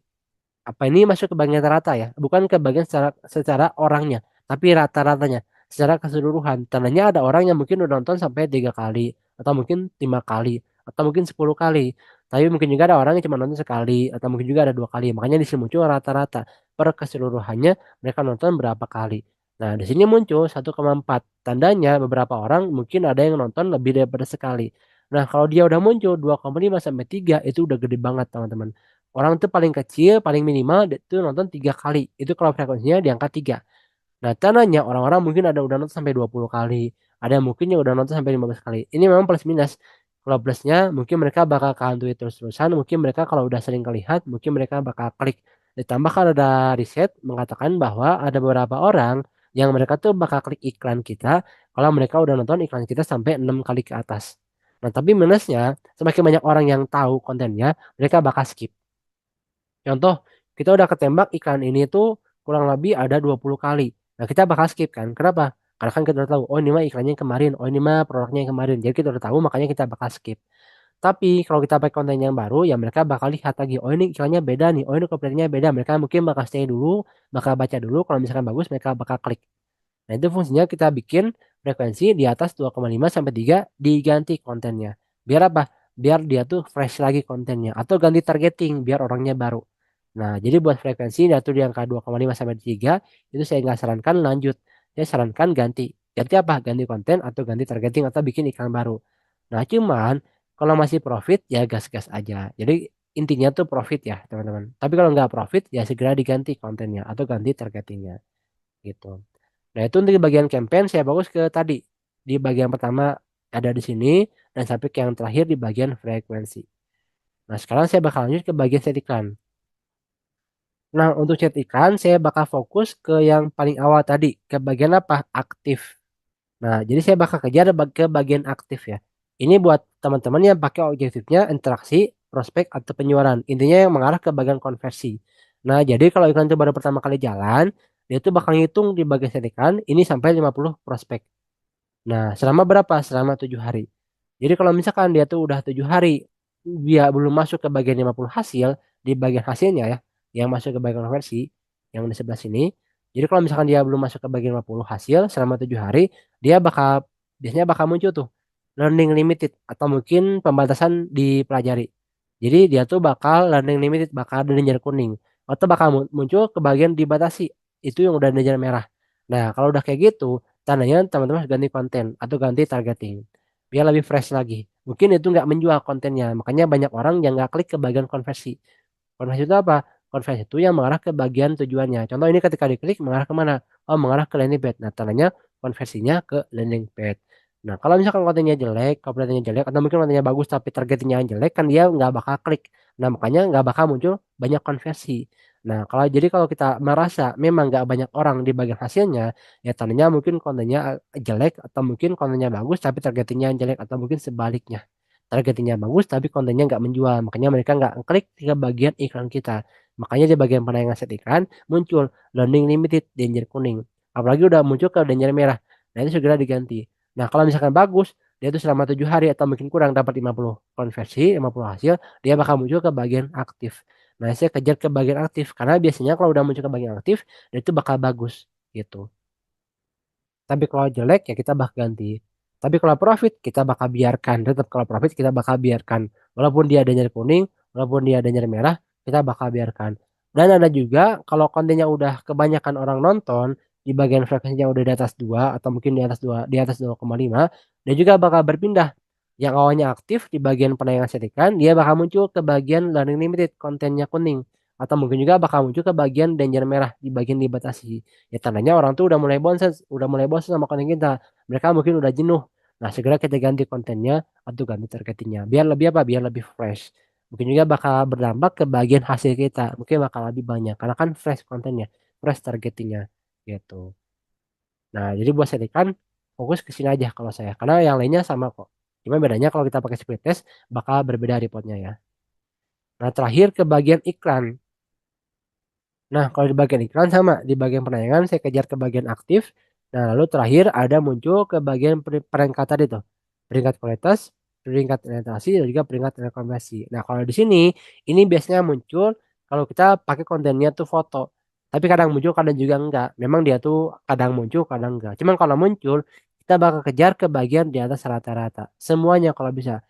Apa ini masuk ke bagian rata ya? Bukan ke bagian secara orangnya, tapi rata-ratanya, secara keseluruhan. Tandanya ada orang yang mungkin udah nonton sampai 3 kali, atau mungkin 5 kali, atau mungkin 10 kali. Tapi mungkin juga ada orang yang cuma nonton sekali, atau mungkin juga ada 2 kali. Makanya di sini muncul rata-rata. Per keseluruhannya mereka nonton berapa kali. Nah, di sini muncul 1,4. Tandanya beberapa orang mungkin ada yang nonton lebih daripada sekali. Nah, kalau dia udah muncul 2,5 sampai 3 itu udah gede banget, teman-teman. Orang tuh paling kecil, paling minimal itu nonton 3 kali, itu kalau frekuensinya di angka 3. Nah, caranya orang-orang mungkin ada udah nonton sampai 20 kali, ada yang mungkin yang udah nonton sampai 15 kali. Ini memang plus minus. Kalau plusnya mungkin mereka bakal kehantui terus-terusan, mungkin mereka kalau udah sering kelihat, mungkin mereka bakal klik. Ditambah kan ada riset mengatakan bahwa ada beberapa orang yang mereka tuh bakal klik iklan kita kalau mereka udah nonton iklan kita sampai 6 kali ke atas. Nah, tapi minusnya semakin banyak orang yang tahu kontennya, mereka bakal skip. Contoh, kita udah ketembak iklan ini tuh kurang lebih ada 20 kali. Nah, kita bakal skip kan. Kenapa? Karena kan kita udah tahu, oh ini mah iklannya yang kemarin, oh ini mah produknya yang kemarin. Jadi kita udah tahu makanya kita bakal skip. Tapi kalau kita pakai konten yang baru, ya mereka bakal lihat lagi, oh ini iklannya beda nih, oh ini copywriting beda. Mereka mungkin bakal stay dulu, bakal baca dulu. Kalau misalkan bagus, mereka bakal klik. Nah, itu fungsinya kita bikin frekuensi di atas 2,5 sampai 3 diganti kontennya. Biar apa? Biar dia tuh fresh lagi kontennya atau ganti targeting biar orangnya baru. Nah, jadi buat frekuensi dia tuh di angka 2,5 sampai 3 itu saya nggak sarankan lanjut. Saya sarankan ganti. Ganti apa? Ganti konten atau ganti targeting atau bikin iklan baru. Nah, cuman kalau masih profit ya gas-gas aja. Jadi intinya tuh profit ya, teman-teman. Tapi kalau nggak profit ya segera diganti kontennya atau ganti targetingnya gitu. Nah, itu untuk di bagian campaign saya fokus ke tadi. Di bagian pertama ada di sini dan sampai ke yang terakhir di bagian frekuensi. Nah, sekarang saya bakal lanjut ke bagian set iklan. Nah, untuk set iklan saya bakal fokus ke yang paling awal tadi, ke bagian apa? Aktif. Nah, jadi saya bakal kejar ke bagian aktif ya. Ini buat teman-teman yang pakai objektifnya interaksi, prospek atau penjualan. Intinya yang mengarah ke bagian konversi. Nah, jadi kalau iklan itu baru pertama kali jalan, dia itu bakal ngitung di bagian set iklan ini sampai 50 prospek. Nah, selama berapa? Selama 7 hari. Jadi kalau misalkan dia tuh udah 7 hari, dia belum masuk ke bagian 50 hasil, di bagian hasilnya ya, yang masuk ke bagian konversi, yang di sebelah sini. Jadi kalau misalkan dia belum masuk ke bagian 50 hasil selama 7 hari, dia biasanya bakal muncul tuh learning limited atau mungkin pembatasan dipelajari. Jadi dia tuh bakal learning limited, bakal ada danger kuning. Atau bakal muncul ke bagian dibatasi, itu yang udah danger merah. Nah, kalau udah kayak gitu, tandanya teman-teman harus ganti konten atau ganti targeting biar lebih fresh lagi. Mungkin itu nggak menjual kontennya, makanya banyak orang yang nggak klik ke bagian konversi. Konversi itu apa? Konversi itu yang mengarah ke bagian tujuannya. Contoh ini ketika diklik mengarah ke mana? Oh, mengarah ke landing page. Nah, tandanya konversinya ke landing page. Nah, kalau misalkan kontennya jelek, copywritingnya jelek, atau mungkin kontennya bagus tapi targetingnya yang jelek, kan dia nggak bakal klik. Nah, makanya nggak bakal muncul banyak konversi. Nah, kalau kita merasa memang nggak banyak orang di bagian hasilnya, ya tandanya mungkin kontennya jelek atau mungkin kontennya bagus tapi targetingnya yang jelek atau mungkin sebaliknya. Targetingnya bagus tapi kontennya nggak menjual, makanya mereka nggak klik ke bagian iklan kita. Makanya di bagian penayangan set iklan muncul learning limited danger kuning. Apalagi udah muncul ke danger merah. Nah, itu segera diganti. Nah, kalau misalkan bagus, dia itu selama 7 hari atau mungkin kurang dapat 50 konversi, 50 hasil, dia bakal muncul ke bagian aktif. Nah, saya kejar ke bagian aktif karena biasanya kalau udah muncul ke bagian aktif, dia itu bakal bagus gitu. Tapi kalau jelek ya kita bakal ganti. Tapi kalau profit kita bakal biarkan. Tetap kalau profit kita bakal biarkan. Walaupun dia ada nyari kuning, walaupun dia ada nyari merah, kita bakal biarkan. Dan ada juga kalau kontennya udah kebanyakan orang nonton, di bagian frekuensinya udah di atas 2 atau mungkin di atas 2, di atas 2,5, dia juga bakal berpindah. Yang awalnya aktif di bagian penayangan setikan, dia bakal muncul ke bagian learning limited, kontennya kuning. Atau mungkin juga bakal muncul ke bagian danger merah di bagian dibatasi. Ya tandanya orang tuh udah mulai bosan sama konten kita. Mereka mungkin udah jenuh. Nah, segera kita ganti kontennya atau ganti targetingnya. Biar lebih apa? Biar lebih fresh. Mungkin juga bakal berdampak ke bagian hasil kita. Mungkin bakal lebih banyak karena kan fresh kontennya, fresh targetingnya gitu. Nah, jadi buat saya kan fokus ke sini aja kalau saya. Karena yang lainnya sama kok. Cuma bedanya kalau kita pakai split test bakal berbeda reportnya ya. Nah, terakhir ke bagian iklan. Nah, kalau di bagian iklan sama, di bagian penayangan saya kejar ke bagian aktif. Nah, lalu terakhir ada muncul ke bagian peringkat tadi tuh. Peringkat kualitas, peringkat penetrasi, dan juga peringkat rekomendasi. Nah, kalau di sini, ini biasanya muncul kalau kita pakai kontennya tuh foto. Tapi kadang muncul, kadang juga enggak. Memang dia tuh kadang muncul, kadang enggak. Cuman kalau muncul, kita bakal kejar ke bagian di atas rata-rata. Semuanya kalau bisa.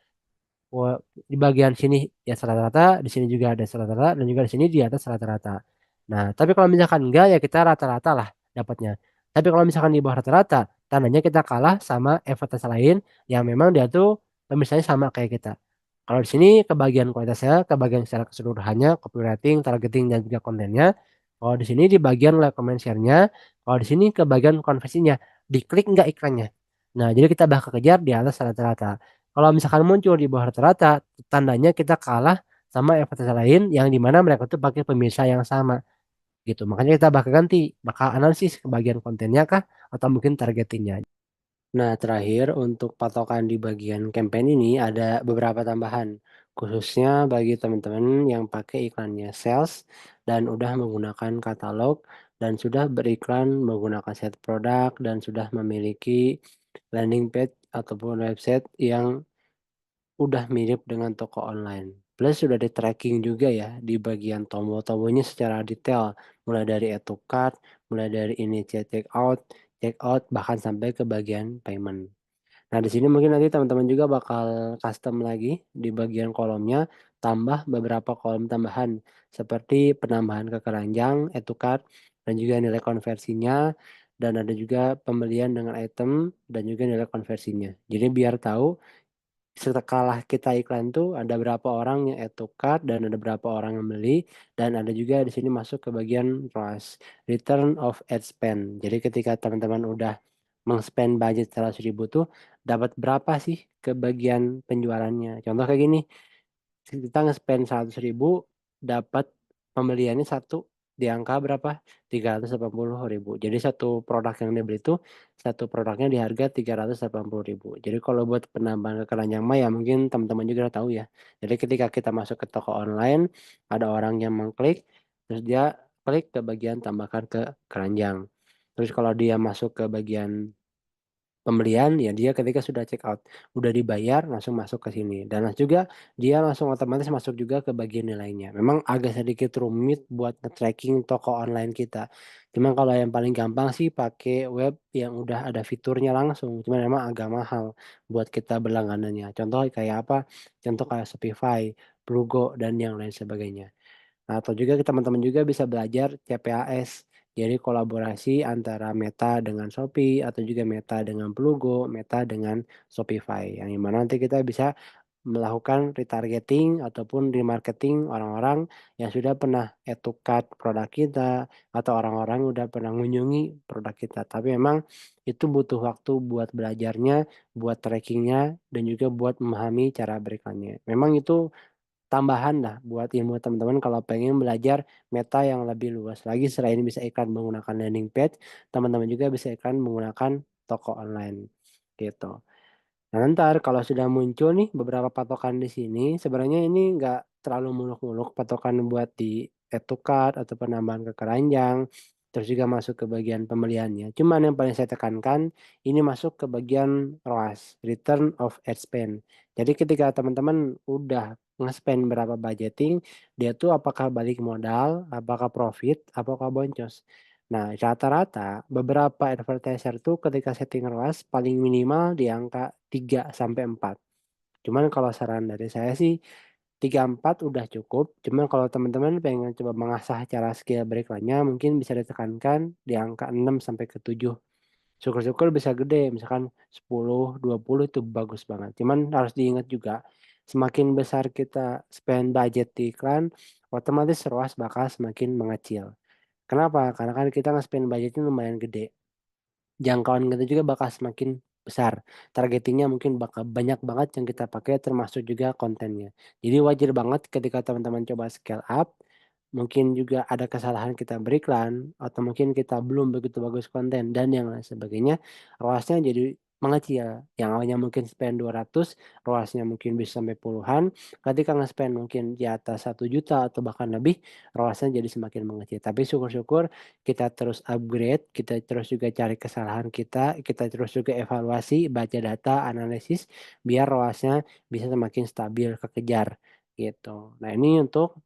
Di bagian sini di atas rata-rata, di sini juga ada rata-rata, dan juga di sini di atas rata-rata. Nah, tapi kalau misalkan enggak ya kita rata-rata lah dapatnya. Tapi kalau misalkan di bawah rata-rata, tandanya kita kalah sama advertiser lain yang memang dia tuh misalnya sama kayak kita. Kalau di sini ke bagian kualitasnya, ke bagian secara keseluruhannya, copywriting, targeting, dan juga kontennya. Kalau di sini di bagian like, comment, share-nya. Kalau di sini ke bagian konversinya, diklik nggak iklannya. Nah, jadi kita bakal kejar di atas rata-rata. Kalau misalkan muncul di bawah rata-rata, tandanya kita kalah sama advertiser lain yang dimana mereka tuh pakai pemirsa yang sama gitu. Makanya kita bakal ganti, bakal analisis ke bagian kontennya kah atau mungkin targetingnya. Nah, terakhir untuk patokan di bagian campaign ini ada beberapa tambahan, khususnya bagi teman-teman yang pakai iklannya sales dan udah menggunakan katalog dan sudah beriklan menggunakan set produk dan sudah memiliki landing page ataupun website yang udah mirip dengan toko online. Plus sudah di tracking juga ya di bagian tombol-tombolnya secara detail, mulai dari add to cart, mulai dari initiate check out, bahkan sampai ke bagian payment. Nah, di sini mungkin nanti teman-teman juga bakal custom lagi di bagian kolomnya, tambah beberapa kolom tambahan seperti penambahan ke keranjang, add to cart, dan juga nilai konversinya, dan ada juga pembelian dengan item dan juga nilai konversinya. Jadi biar tahu setelah kita iklan tuh ada berapa orang yang add to cart dan ada berapa orang yang beli dan ada juga di sini masuk ke bagian ROAS, return of ad spend. Jadi ketika teman-teman udah meng-spend budget 100.000 tuh dapat berapa sih ke bagian penjualannya. Contoh kayak gini, kita nge-spend 100.000 dapat pembeliannya satu di angka berapa? 380.000. Jadi satu produk yang dia beli itu satu produknya di harga 380.000. Jadi kalau buat penambahan ke keranjang mah ya mungkin teman-teman juga udah tahu ya. Jadi ketika kita masuk ke toko online, ada orang yang mengklik, terus dia klik ke bagian tambahkan ke keranjang. Terus kalau dia masuk ke bagian pembelian, ya dia ketika sudah check out, udah dibayar langsung masuk ke sini dan juga dia langsung otomatis masuk juga ke bagian nilainya. Memang agak sedikit rumit buat nge-tracking toko online kita. Cuman kalau yang paling gampang sih pakai web yang udah ada fiturnya langsung, cuman memang agak mahal buat kita berlangganannya. Contoh kayak apa? Contoh kayak Shopify, Plugo, dan yang lain sebagainya. Atau juga teman-teman juga bisa belajar CPAS. Jadi kolaborasi antara Meta dengan Shopee atau juga Meta dengan Plugo, Meta dengan Shopify. Yang dimana nanti kita bisa melakukan retargeting ataupun remarketing orang-orang yang sudah pernah add to cart produk kita atau orang-orang yang udah pernah mengunjungi produk kita. Tapi memang itu butuh waktu buat belajarnya, buat trackingnya, dan juga buat memahami cara beriklannya. Memang itu tambahan lah buat ilmu teman-teman kalau pengen belajar meta yang lebih luas lagi selain bisa iklan menggunakan landing page, teman-teman juga bisa iklan menggunakan toko online, gitu. Nah, entar kalau sudah muncul nih beberapa patokan di sini, sebenarnya ini nggak terlalu muluk-muluk patokan buat di add to cart atau penambahan ke keranjang, terus juga masuk ke bagian pembeliannya. Cuman yang paling saya tekankan, ini masuk ke bagian ROAS, return of ad spend. Jadi ketika teman-teman udah nge-spend berapa budgeting, dia tuh apakah balik modal, apakah profit, apakah boncos. Nah, rata-rata beberapa advertiser tuh ketika setting ROAS paling minimal di angka 3 sampai 4. Cuman kalau saran dari saya sih 3 4 udah cukup. Cuman kalau teman-teman pengen coba mengasah cara skill beriklannya mungkin bisa ditekankan di angka 6 sampai ke 7. Syukur-syukur bisa gede, misalkan 10, 20 itu bagus banget. Cuman harus diingat juga semakin besar kita spend budget di iklan, otomatis ROAS bakal semakin mengecil. Kenapa? Karena kan kita nge-spend budgetnya lumayan gede. Jangkauan kita juga bakal semakin besar. Targeting mungkin bakal banyak banget yang kita pakai termasuk juga kontennya. Jadi wajar banget ketika teman-teman coba scale up, mungkin juga ada kesalahan kita beriklan, atau mungkin kita belum begitu bagus konten dan yang lain sebagainya, ROAS-nya jadi mengecil. Yang awalnya mungkin spend 200, ROAS-nya mungkin bisa sampai puluhan, ketika nge-spend mungkin di atas 1 juta atau bahkan lebih, ROAS-nya jadi semakin mengecil. Tapi syukur-syukur kita terus upgrade, kita terus juga cari kesalahan kita terus juga evaluasi, baca data, analisis, biar ROAS-nya bisa semakin stabil, kekejar, gitu. Nah, ini untuk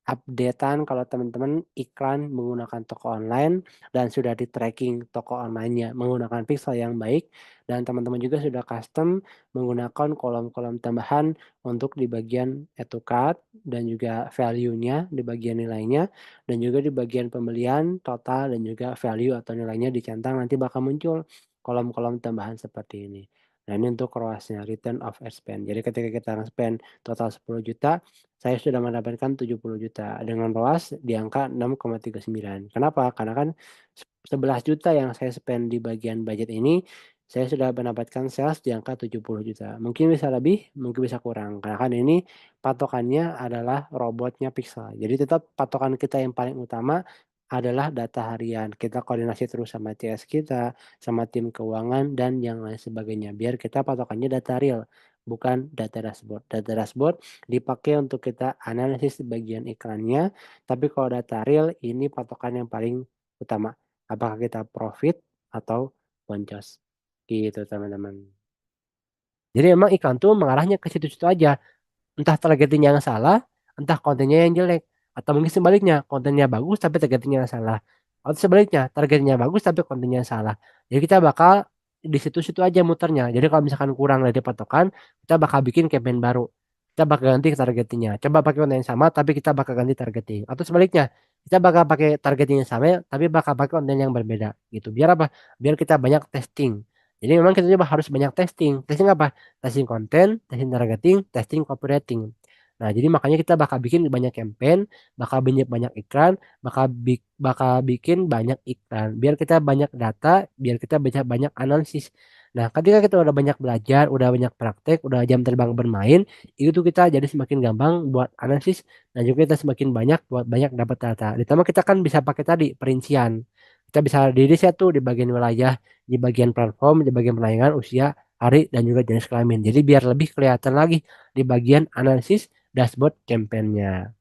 update-an kalau teman-teman iklan menggunakan toko online dan sudah di-tracking toko online-nya menggunakan pixel yang baik dan teman-teman juga sudah custom menggunakan kolom-kolom tambahan untuk di bagian add to cart dan juga value-nya di bagian nilainya dan juga di bagian pembelian, total dan juga value atau nilainya dicentang nanti bakal muncul kolom-kolom tambahan seperti ini. Nah, ini untuk ROAS-nya, return of ad spend. Jadi ketika kita spend total 10 juta, saya sudah mendapatkan 70 juta dengan ROAS di angka 6,39. Kenapa? Karena kan 11 juta yang saya spend di bagian budget ini, saya sudah mendapatkan sales di angka 70 juta. Mungkin bisa lebih, mungkin bisa kurang. Karena kan ini patokannya adalah robotnya Pixel. Jadi tetap patokan kita yang paling utama adalah data harian. Kita koordinasi terus sama CS kita, sama tim keuangan, dan yang lain sebagainya. Biar kita patokannya data real, bukan data dashboard. Data dashboard dipakai untuk kita analisis di bagian iklannya, tapi kalau data real ini patokan yang paling utama. Apakah kita profit atau boncos, gitu teman-teman. Jadi emang iklan tuh mengarahnya ke situ-situ aja. Entah targeting yang salah, entah kontennya yang jelek, atau mungkin sebaliknya, kontennya bagus tapi targeting yang salah. Atau sebaliknya, targeting bagus tapi kontennya salah. Jadi kita bakal di situ-situ aja muternya. Jadi kalau misalkan kurang dari patokan, kita bakal bikin campaign baru. Kita bakal ganti targeting. Coba pakai konten yang sama tapi kita bakal ganti targeting. Atau sebaliknya, kita bakal pakai targeting yang sama tapi bakal pakai konten yang berbeda gitu. Biar apa? Biar kita banyak testing. Jadi memang kita coba harus banyak testing. Testing apa? Testing konten, testing targeting, testing copywriting. Nah, jadi makanya kita bakal bikin banyak campaign, bakal banyak banyak iklan, bakal bikin banyak iklan. Biar kita banyak data, biar kita bisa banyak analisis. Nah, ketika kita udah banyak belajar, udah banyak praktek, udah jam terbang bermain, itu kita jadi semakin gampang buat analisis dan juga kita semakin banyak buat banyak dapat data. Ditambah kita kan bisa pakai tadi perincian. Kita bisa di-riset tuh di bagian wilayah, di bagian platform, di bagian penayangan, usia, hari, dan juga jenis kelamin. Jadi biar lebih kelihatan lagi di bagian analisis dashboard campaign-nya.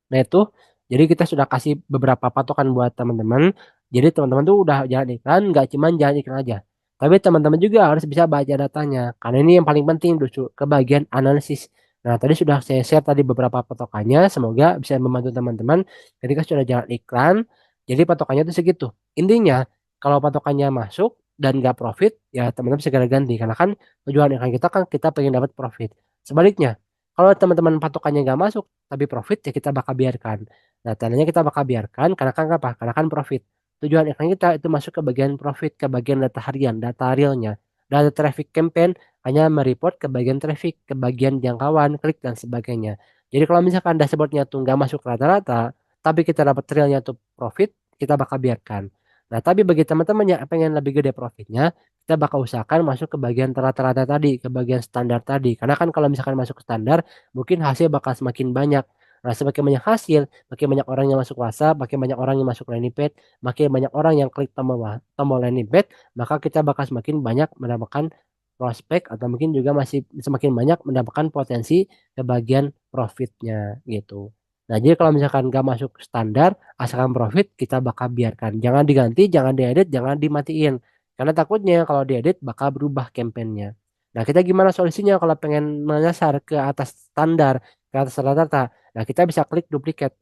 Nah itu, jadi kita sudah kasih beberapa patokan buat teman-teman. Jadi teman-teman tuh udah jalan iklan, nggak cuman jalan iklan aja. Tapi teman-teman juga harus bisa baca datanya. Karena ini yang paling penting justru ke bagian analisis. Nah tadi sudah saya share tadi beberapa patokannya. Semoga bisa membantu teman-teman ketika sudah jalan iklan. Jadi patokannya itu segitu. Intinya kalau patokannya masuk dan nggak profit, ya teman-teman segera ganti. Karena kan tujuan iklan kita kan kita pengen dapat profit. Sebaliknya, kalau teman-teman patokannya nggak masuk tapi profit ya kita bakal biarkan. Nah, tandanya kita bakal biarkan karena kan apa? Karena kan profit. Tujuan iklan kita itu masuk ke bagian profit, ke bagian data harian, data realnya. Data traffic campaign hanya mereport ke bagian traffic, ke bagian jangkauan, klik dan sebagainya. Jadi kalau misalkan dashboardnya tuh nggak masuk rata-rata, tapi kita dapat realnya tuh profit, kita bakal biarkan. Nah, tapi bagi teman-teman yang pengen lebih gede profitnya, kita bakal usahakan masuk ke bagian rata-rata tadi, ke bagian standar tadi. Karena kan kalau misalkan masuk ke standar, mungkin hasil bakal semakin banyak. Nah, semakin banyak hasil, makin banyak orang yang masuk WhatsApp, makin banyak orang yang masuk landing page, makin banyak orang yang klik tombol landing page, maka kita bakal semakin banyak mendapatkan prospek atau mungkin juga masih semakin banyak mendapatkan potensi ke bagian profitnya gitu. Nah, jadi kalau misalkan nggak masuk standar, asalkan profit, kita bakal biarkan. Jangan diganti, jangan diedit, jangan dimatiin. Karena takutnya kalau diedit bakal berubah campaign-nya. Nah, kita gimana solusinya kalau pengen menyasar ke atas standar, ke atas rata-rata? Nah, kita bisa klik duplicate.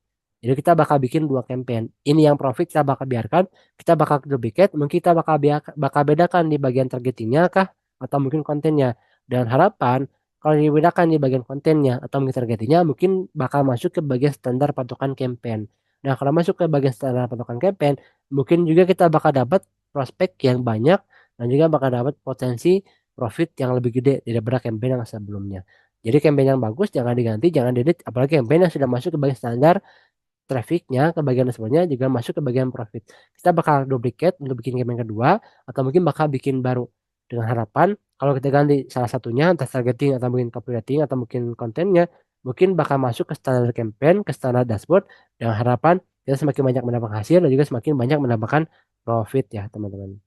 Jadi kita bakal bikin dua campaign. Ini yang profit kita bakal biarkan, kita bakal duplicate, mungkin kita bakal bedakan di bagian targetingnya kah atau mungkin kontennya. Dan harapan kalau dibedakan di bagian kontennya atau mungkin targetingnya mungkin bakal masuk ke bagian standar patokan campaign. Nah, kalau masuk ke bagian standar patokan campaign, mungkin juga kita bakal dapat prospek yang banyak dan juga bakal dapat potensi profit yang lebih gede daripada campaign yang sebelumnya. Jadi campaign yang bagus jangan diganti, jangan delete, apalagi campaign yang sudah masuk ke bagian standar trafficnya ke bagian sebelumnya juga masuk ke bagian profit. Kita bakal duplicate untuk bikin campaign kedua atau mungkin bakal bikin baru. Dengan harapan kalau kita ganti salah satunya entah targeting atau mungkin copywriting atau mungkin kontennya, mungkin bakal masuk ke standar campaign, ke standar dashboard dengan harapan kita semakin banyak mendapatkan hasil dan juga semakin banyak mendapatkan profit ya teman-teman,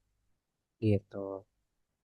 gitu.